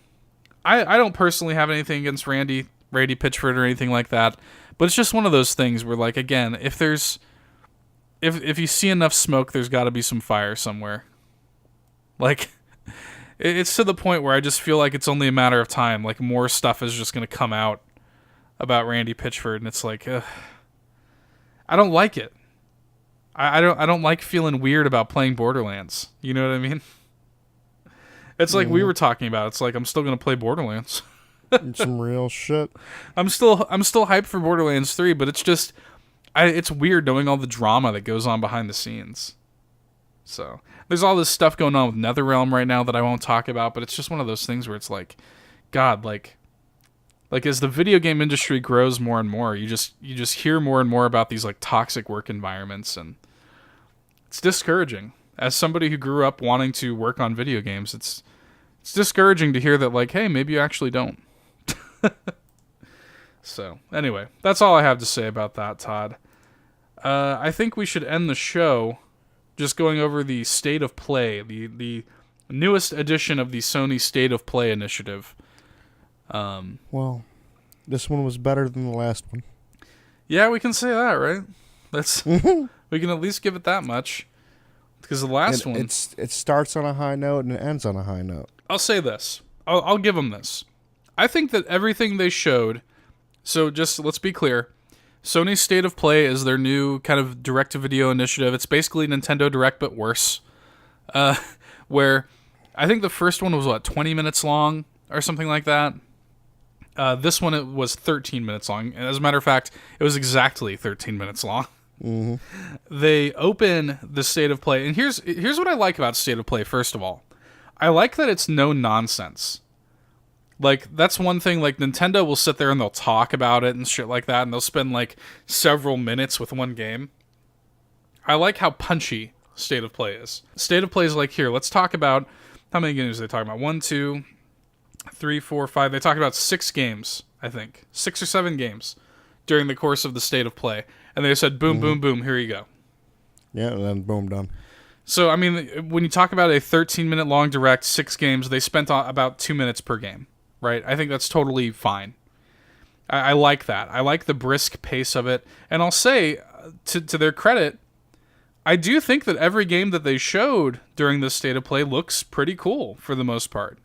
I don't personally have anything against Randy Pitchford or anything like that, but it's just one of those things where, like, again, if you see enough smoke, there's got to be some fire somewhere. Like, it's to the point where I just feel like it's only a matter of time. Like, more stuff is just going to come out about Randy Pitchford, and it's like, I don't like it. I don't like feeling weird about playing Borderlands. You know what I mean? It's like we were talking about. It's like I'm still going to play Borderlands. Some real shit. I'm still hyped for Borderlands 3, but it's just it's weird knowing all the drama that goes on behind the scenes. So, there's all this stuff going on with NetherRealm right now that I won't talk about, but it's just one of those things where it's like, God, like as the video game industry grows more and more, you just hear more and more about these like toxic work environments, and it's discouraging. As somebody who grew up wanting to work on video games, it's discouraging to hear that, like, hey, maybe you actually don't. So, anyway, that's all I have to say about that, Todd. I think we should end the show just going over the State of Play, the newest edition of the Sony State of Play initiative. Well, this one was better than the last one. Yeah, we can say that, right? We can at least give it that much. Because the last one... It starts on a high note and it ends on a high note. I'll say this. I'll give them this. I think that everything they showed... So just let's be clear. Sony's State of Play is their new kind of direct-to-video initiative. It's basically Nintendo Direct, but worse. Where I think the first one was, 20 minutes long or something like that? This one, it was 13 minutes long. As a matter of fact, it was exactly 13 minutes long. Mm-hmm. They open the State of Play, and here's what I like about State of Play. First of all, I like that it's no nonsense. Like, that's one thing. Like, Nintendo will sit there and they'll talk about it and shit like that, and they'll spend like several minutes with one game. I like how punchy State of Play is. State of Play is like, here, let's talk about how many games they talk about. 1, 2, 3, 4, 5. They talk about 6 games, I think, 6 or 7 games during the course of the State of Play. And they said, boom, boom, boom, here you go. Yeah, and then boom, done. So, I mean, when you talk about a 13-minute long direct, 6 games, they spent about 2 minutes per game, right? I think that's totally fine. I like that. I like the brisk pace of it. And I'll say, to their credit, I do think that every game that they showed during this State of Play looks pretty cool, for the most part.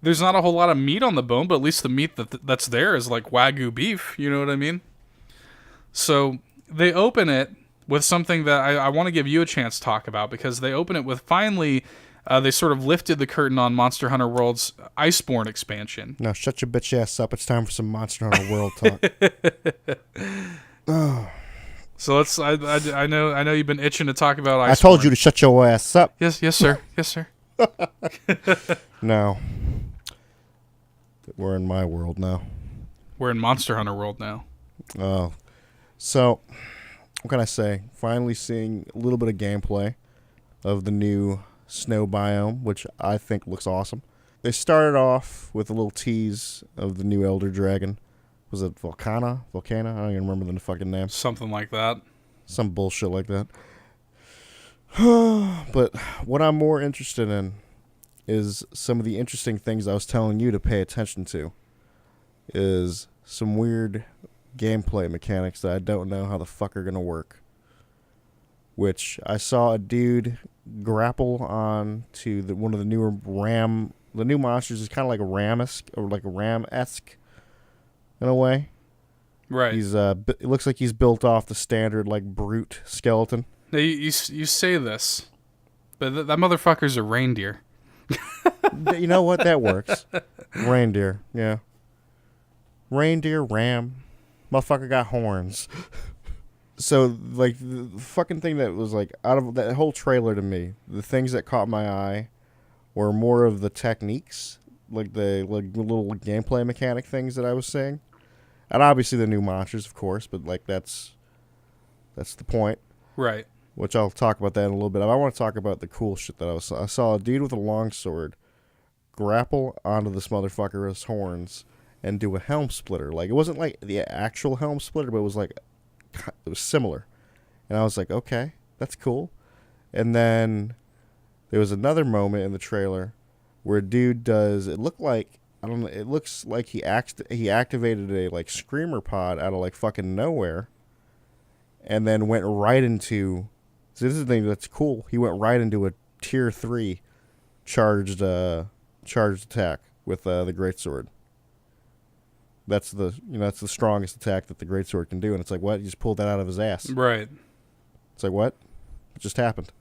There's not a whole lot of meat on the bone, but at least the meat that's there is like Wagyu beef, you know what I mean? So they open it with something that I want to give you a chance to talk about, because they open it with they sort of lifted the curtain on Monster Hunter World's Iceborne expansion. Now shut your bitch ass up. It's time for some Monster Hunter World talk. Oh. So let's. I know you've been itching to talk about Iceborne. I told you to shut your ass up. Yes, sir. Yes, sir. No. We're in my world now. We're in Monster Hunter World now. Oh. So, what can I say? Finally seeing a little bit of gameplay of the new snow biome, which I think looks awesome. They started off with a little tease of the new Elder Dragon. Was it Volcana? I don't even remember the fucking name. Something like that. Some bullshit like that. But what I'm more interested in is some of the interesting things I was telling you to pay attention to. Is some weird gameplay mechanics that I don't know how the fuck are going to work. Which I saw a dude grapple on to one of the newer ram. The new monsters is kind of like a ram-esque in a way. Right. He's it looks like he's built off the standard like brute skeleton. Now you say this, but that motherfucker's a reindeer. You know what? That works. Reindeer, yeah. Reindeer, ram. Motherfucker got horns. So, like, the fucking thing that was, like, out of that whole trailer to me, the things that caught my eye were more of the techniques the little gameplay mechanic things that I was saying, and obviously the new monsters, of course. But like that's the point, Right. which I'll talk about that in a little bit. I want to talk about the cool shit that I saw a dude with a long sword grapple onto this motherfucker's horns and do a helm splitter. Like, it wasn't like the actual helm splitter, but it was like, it was similar. And I was like, okay, that's cool. And then there was another moment in the trailer where a dude does, it looked like, I don't know, it looks like he activated a like screamer pod out of like fucking nowhere and then went right into, so this is the thing that's cool, he went right into a tier 3 charged attack with the greatsword. That's that's the strongest attack that the greatsword can do, and it's like, what? He just pulled that out of his ass. Right. It's like, what? It just happened.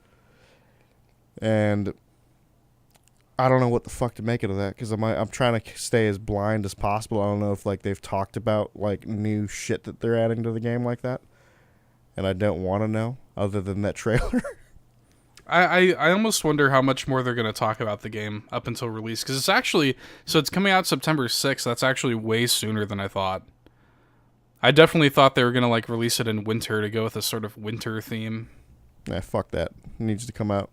And I don't know what the fuck to make it of that, because I'm trying to stay as blind as possible. I don't know if like they've talked about like new shit that they're adding to the game like that, and I don't want to know other than that trailer. I almost wonder how much more they're going to talk about the game up until release, because it's coming out September 6th. That's actually way sooner than I thought. I definitely thought they were going to like release it in winter to go with a sort of winter theme. Nah, fuck that. It needs to come out.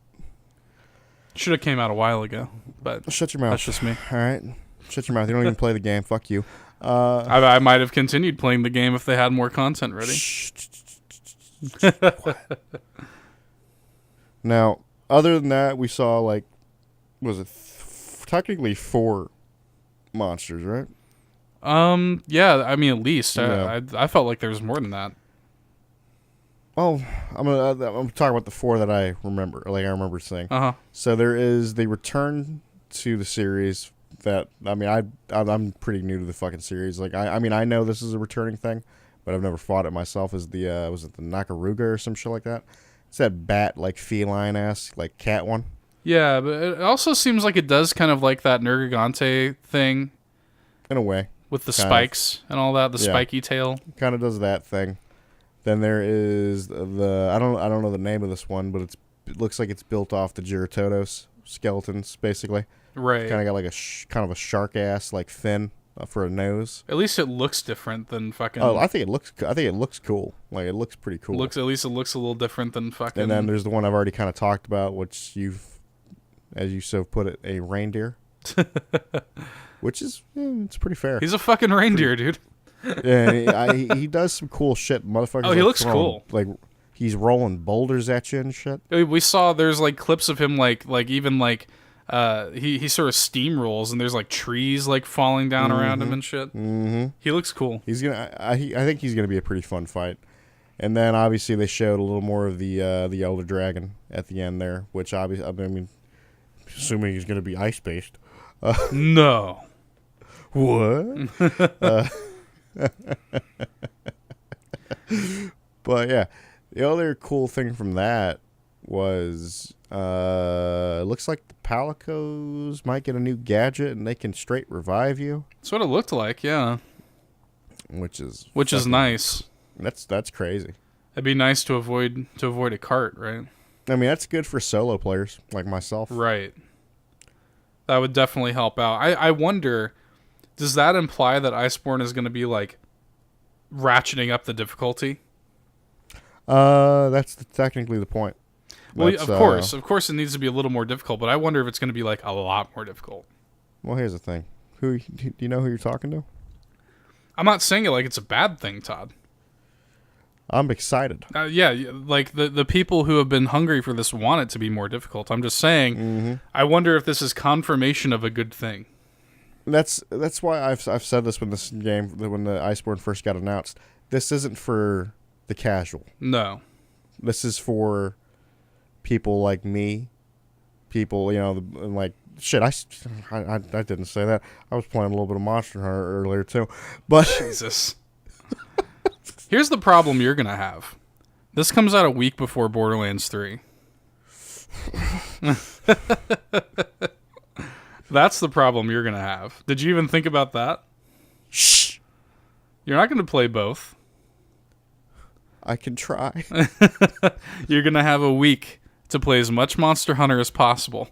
Should have came out a while ago, but shut your mouth. That's just me. All right, shut your mouth. You don't even play the game. Fuck you. I might have continued playing the game if they had more content ready. Now, other than that, we saw like, was it technically 4 monsters, right? Yeah, I mean, at least Yeah. I felt like there was more than that. Well, I'm gonna talk about the 4 that I remember. Like I remember seeing. So there is the return to the series that, I mean, I'm pretty new to the fucking series. Like I mean, I know this is a returning thing, but I've never fought it myself. Is the was it the Nakaruga or some shit like that? It's that bat, like feline ass, like cat one. Yeah, but it also seems like it does kind of like that Nergigante thing. In a way. With the spikes and all that, the spiky tail. Kind of does that thing. Then there is the I don't know the name of this one, but it looks like it's built off the Giratodos skeletons, basically. Right. Kind of got like kind of a shark ass like fin for a nose. At least it looks different than fucking. Oh, I think it looks cool. Like it looks pretty cool. At least it looks a little different than fucking. And then there's the one I've already kind of talked about, which you've, as you so put it, a reindeer. Which is, it's pretty fair. He's a fucking reindeer, dude. Yeah, he does some cool shit, motherfucker. Oh, he looks cool. Like he's rolling boulders at you and shit. We saw there's like clips of him like even like he sort of steamrolls and there's like trees like falling down around him and shit. Mm-hmm. He looks cool. He's gonna. I think he's gonna be a pretty fun fight. And then obviously they showed a little more of the Elder Dragon at the end there, which obviously I mean, assuming he's gonna be ice based. No. What? But yeah, the other cool thing from that was it looks like the Palicos might get a new gadget and they can straight revive you. That's what it looked like, yeah. Which is nice. That's crazy. It'd be nice to avoid a cart, right? I mean, that's good for solo players like myself. Right. That would definitely help out. I wonder, does that imply that Iceborne is going to be like ratcheting up the difficulty? That's technically the point. Well, of course it needs to be a little more difficult, but I wonder if it's going to be like a lot more difficult. Well, here's the thing. Do you know who you're talking to? I'm not saying it like it's a bad thing, Todd. I'm excited. Yeah, like the people who have been hungry for this want it to be more difficult. I'm just saying, I wonder if this is confirmation of a good thing. That's why I've said this when the Iceborne first got announced. This isn't for the casual. No. This is for people like me. People, like shit. I didn't say that. I was playing a little bit of Monster Hunter earlier too, but Jesus. Here's the problem you're gonna have. This comes out a week before Borderlands 3. That's the problem you're gonna have. Did you even think about that? Shh. You're not gonna play both. I can try. You're gonna have a week to play as much Monster Hunter as possible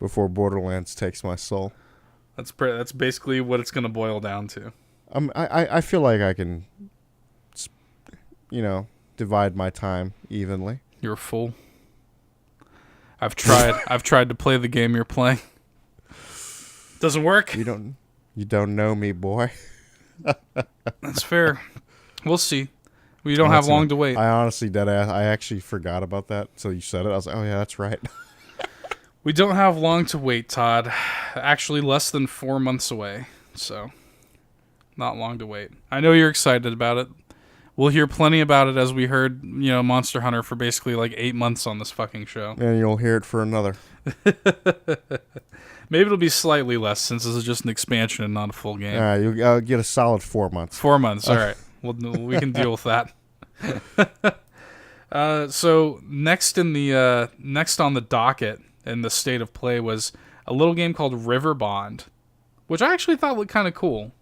before Borderlands takes my soul. That's basically what it's going to boil down to. I feel like I can, divide my time evenly. You're a fool. I've tried to play the game you're playing. Doesn't work. You don't know me, boy. That's fair. We'll see. We don't have long to wait. I honestly, I actually forgot about that. So you said it. I was like, oh yeah, that's right. We don't have long to wait, Todd. Actually, less than 4 months away. So, not long to wait. I know you're excited about it. We'll hear plenty about it as we heard, Monster Hunter for basically like 8 months on this fucking show. And you'll hear it for another. Maybe it'll be slightly less since this is just an expansion and not a full game. All right, you'll get a solid 4 months. 4 months, all right. We can deal with that. So next on the docket in the state of play was a little game called River Bond, which I actually thought looked kind of cool.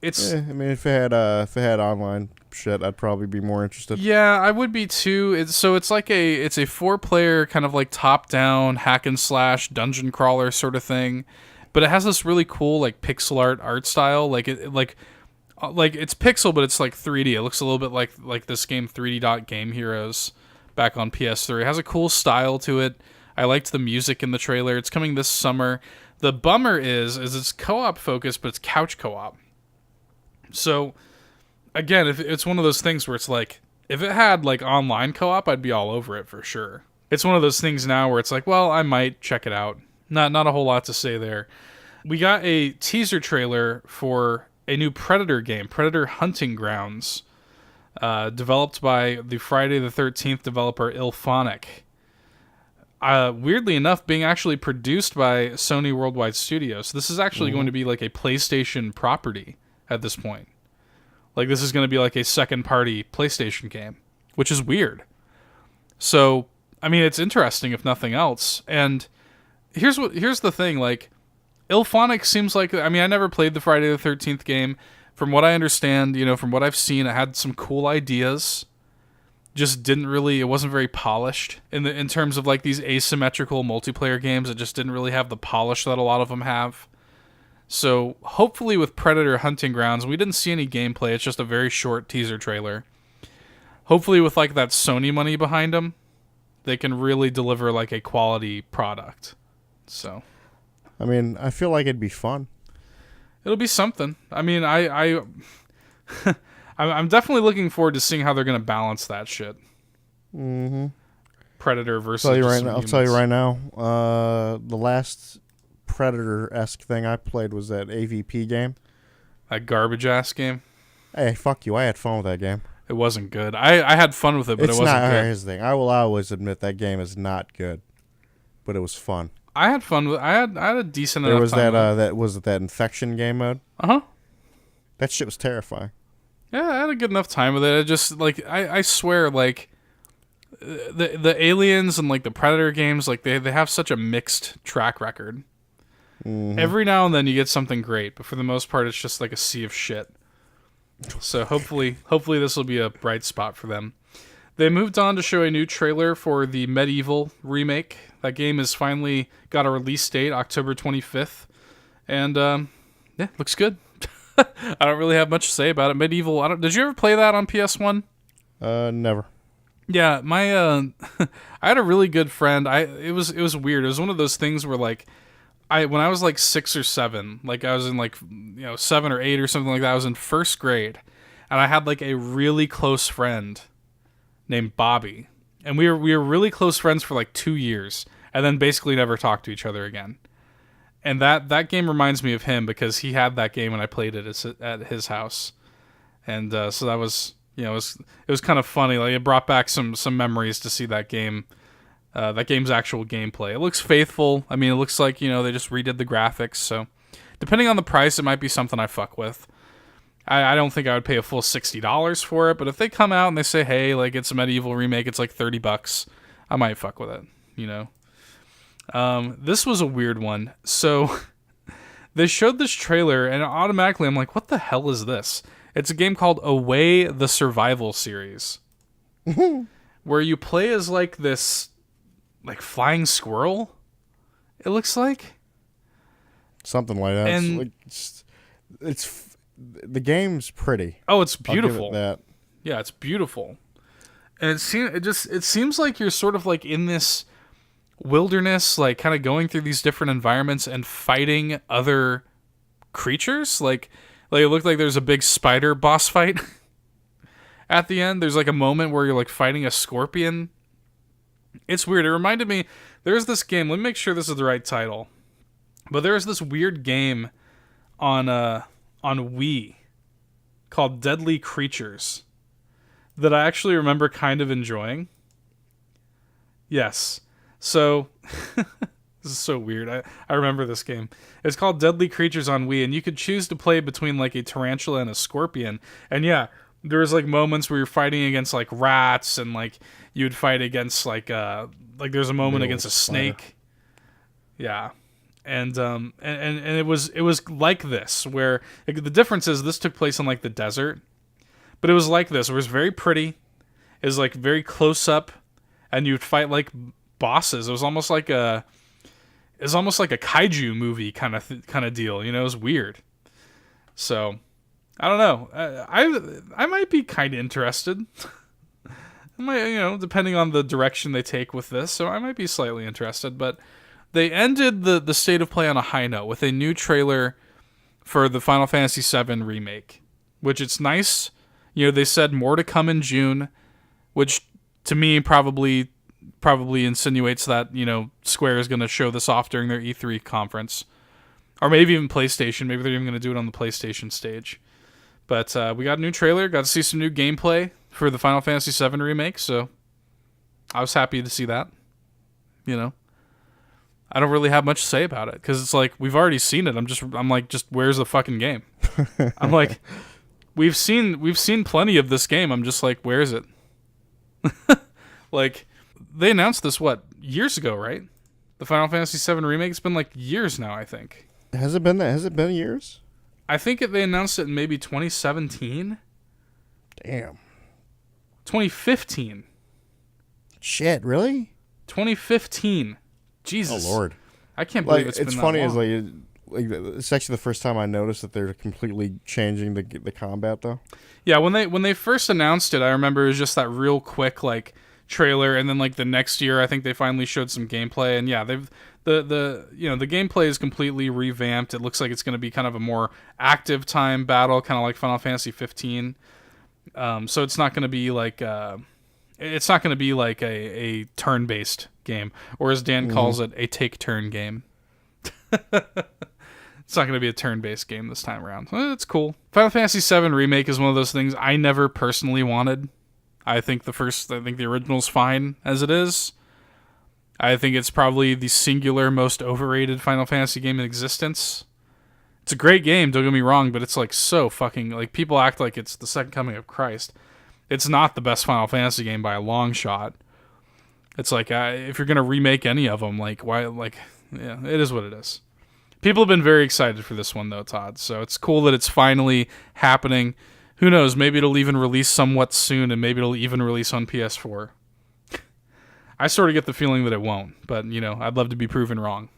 It's if it had online shit, I'd probably be more interested. Yeah, I would be too. It's a 4-player kind of like top-down hack and slash dungeon crawler sort of thing, but it has this really cool like pixel art style. Like it's pixel, but it's like 3D. It looks a little bit like this game 3D Dot Game Heroes back on PS3. It has a cool style to it. I liked the music in the trailer. It's coming this summer. The bummer is it's co-op focused, but it's couch co-op. So, again, if it's one of those things where it's like, if it had like online co-op, I'd be all over it for sure. It's one of those things now where it's like, well, I might check it out. Not a whole lot to say there. We got a teaser trailer for a new Predator game, Predator Hunting Grounds, developed by the Friday the 13th developer Ilphonic. Weirdly enough, being actually produced by Sony Worldwide Studios. So this is actually going to be like a PlayStation property at this point. Like, this is going to be like a second-party PlayStation game, which is weird. So, I mean, it's interesting if nothing else. And here's the thing, like, Ilphonic seems like, I mean, I never played the Friday the 13th game. From what I understand, from what I've seen, it had some cool ideas. Just it wasn't very polished in terms of like these asymmetrical multiplayer games. It just didn't really have the polish that a lot of them have. So hopefully with Predator Hunting Grounds, we didn't see any gameplay. It's just a very short teaser trailer. Hopefully with like that Sony money behind them, they can really deliver like a quality product. So, I mean, I feel like it'd be fun. It'll be something. I mean, I'm definitely looking forward to seeing how they're going to balance that shit. Mm-hmm. Predator versus. I'll tell you right now. The last Predator-esque thing I played was that AVP game. That garbage-ass game? Hey, fuck you. I had fun with that game. It wasn't good. I had fun with it, but it wasn't good. Here's the thing. I will always admit that game is not good, but it was fun. I had fun with it. I had a decent enough time. There was that infection game mode. Uh-huh. That shit was terrifying. Yeah, I had a good enough time with it. It just, like, I swear, like, the Aliens and, like, the Predator games, like, they have such a mixed track record. Mm-hmm. Every now and then you get something great, but for the most part, it's just like a sea of shit. So hopefully this will be a bright spot for them. They moved on to show a new trailer for the Medieval remake. That game has finally got a release date, October 25th. And, yeah, looks good. I don't really have much to say about it. Medieval, did you ever play that on PS1? Never. Yeah, I had a really good friend. It was weird. It was one of those things where, like, when I was like 6 or 7, like I was in like 7 or 8 or something like that. I was in first grade, and I had like a really close friend named Bobby, and we were really close friends for like 2 years, and then basically never talked to each other again. And that game reminds me of him because he had that game and I played it at his house, and so that was it was kind of funny. Like it brought back some memories to see that game. That game's actual gameplay. It looks faithful. I mean, it looks like, they just redid the graphics. So, depending on the price, it might be something I fuck with. I don't think I would pay a full $60 for it, but if they come out and they say, hey, like, it's a Medieval remake, it's like $30, I might fuck with it, This was a weird one. So, they showed this trailer, and automatically I'm like, what the hell is this? It's a game called Away the Survival Series. Where you play as, like, this... like flying squirrel, it looks like. something like that. And it's the game's pretty. Oh, it's beautiful. I'll give it that. Yeah, it's beautiful. And it seems like you're sort of like in this wilderness, like kind of going through these different environments and fighting other creatures. Like it looked like there's a big spider boss fight at the end. There's like a moment where you're like fighting a scorpion. It's weird. It reminded me, there's this game, let me make sure this is the right title. But there's this weird game on Wii called Deadly Creatures that I actually remember kind of enjoying. Yes. So, this is so weird. I remember this game. It's called Deadly Creatures on Wii, and you could choose to play between like a tarantula and a scorpion. And yeah, there was like moments where you're fighting against like rats, and like you would fight against like there's a moment against a snake. Yeah. And it was like this, where the difference is this took place in like the desert, but it was like this. It was very pretty. It was like very close up, and you'd fight like bosses. It was almost like a kaiju movie kind of deal. You know, it was weird. So I don't know. I might be kind of interested. I might, depending on the direction they take with this. So I might be slightly interested, but. They ended the state of play on a high note with a new trailer for the Final Fantasy VII Remake, which it's nice. They said more to come in June, which to me probably insinuates that, Square is going to show this off during their E3 conference. Or maybe even PlayStation. Maybe they're even going to do it on the PlayStation stage. But we got a new trailer, got to see some new gameplay for the Final Fantasy VII Remake, so I was happy to see that. I don't really have much to say about it because it's like we've already seen it. I'm like, where's the fucking game? I'm like, we've seen plenty of this game. I'm just like, where is it? Like, they announced this years ago, right? The Final Fantasy VII Remake. It's been like years now, I think. Has it been that? Has it been years? I think they announced it in maybe 2017. Damn. 2015. Shit, really? 2015. Jesus. Oh Lord! I can't believe it's been that long. It's funny, it's actually the first time I noticed that they're completely changing the combat, though. Yeah, when they first announced it, I remember it was just that real quick like trailer, and then like the next year, I think they finally showed some gameplay, and yeah, they've the gameplay is completely revamped. It looks like it's going to be kind of a more active time battle, kind of like Final Fantasy 15. So it's not going to be like a turn-based game, or as Dan calls it, a take-turn game. It's not going to be a turn-based game this time around. It's cool. Final Fantasy VII Remake is one of those things I never personally wanted. I think the original's fine as it is. I think it's probably the singular most overrated Final Fantasy game in existence. It's a great game, don't get me wrong, but it's like so fucking, like, people act like it's the second coming of Christ. It's not the best Final Fantasy game by a long shot. It's like, if you're going to remake any of them, like, why, like, yeah, it is what it is. People have been very excited for this one, though, Todd, so it's cool that it's finally happening. Who knows, maybe it'll even release somewhat soon, and maybe it'll even release on PS4. I sort of get the feeling that it won't, but, I'd love to be proven wrong.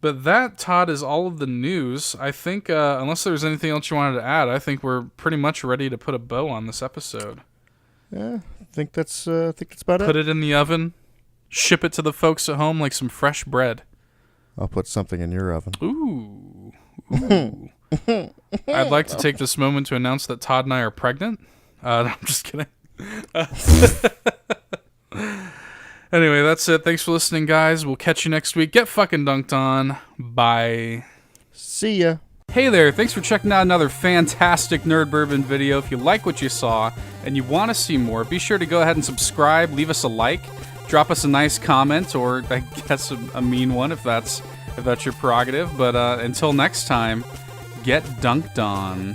But that, Todd, is all of the news. I think, unless there's anything else you wanted to add, I think we're pretty much ready to put a bow on this episode. Yeah, I think that's about it. Put it in the oven. Ship it to the folks at home like some fresh bread. I'll put something in your oven. Ooh. I'd like to take this moment to announce that Todd and I are pregnant. I'm just kidding. Anyway, that's it. Thanks for listening, guys. We'll catch you next week. Get fucking dunked on. Bye. See ya. Hey there, thanks for checking out another fantastic Nerd Bourbon video. If you like what you saw and you want to see more, be sure to go ahead and subscribe, leave us a like, drop us a nice comment, or I guess a mean one if that's your prerogative. But until next time, get dunked on.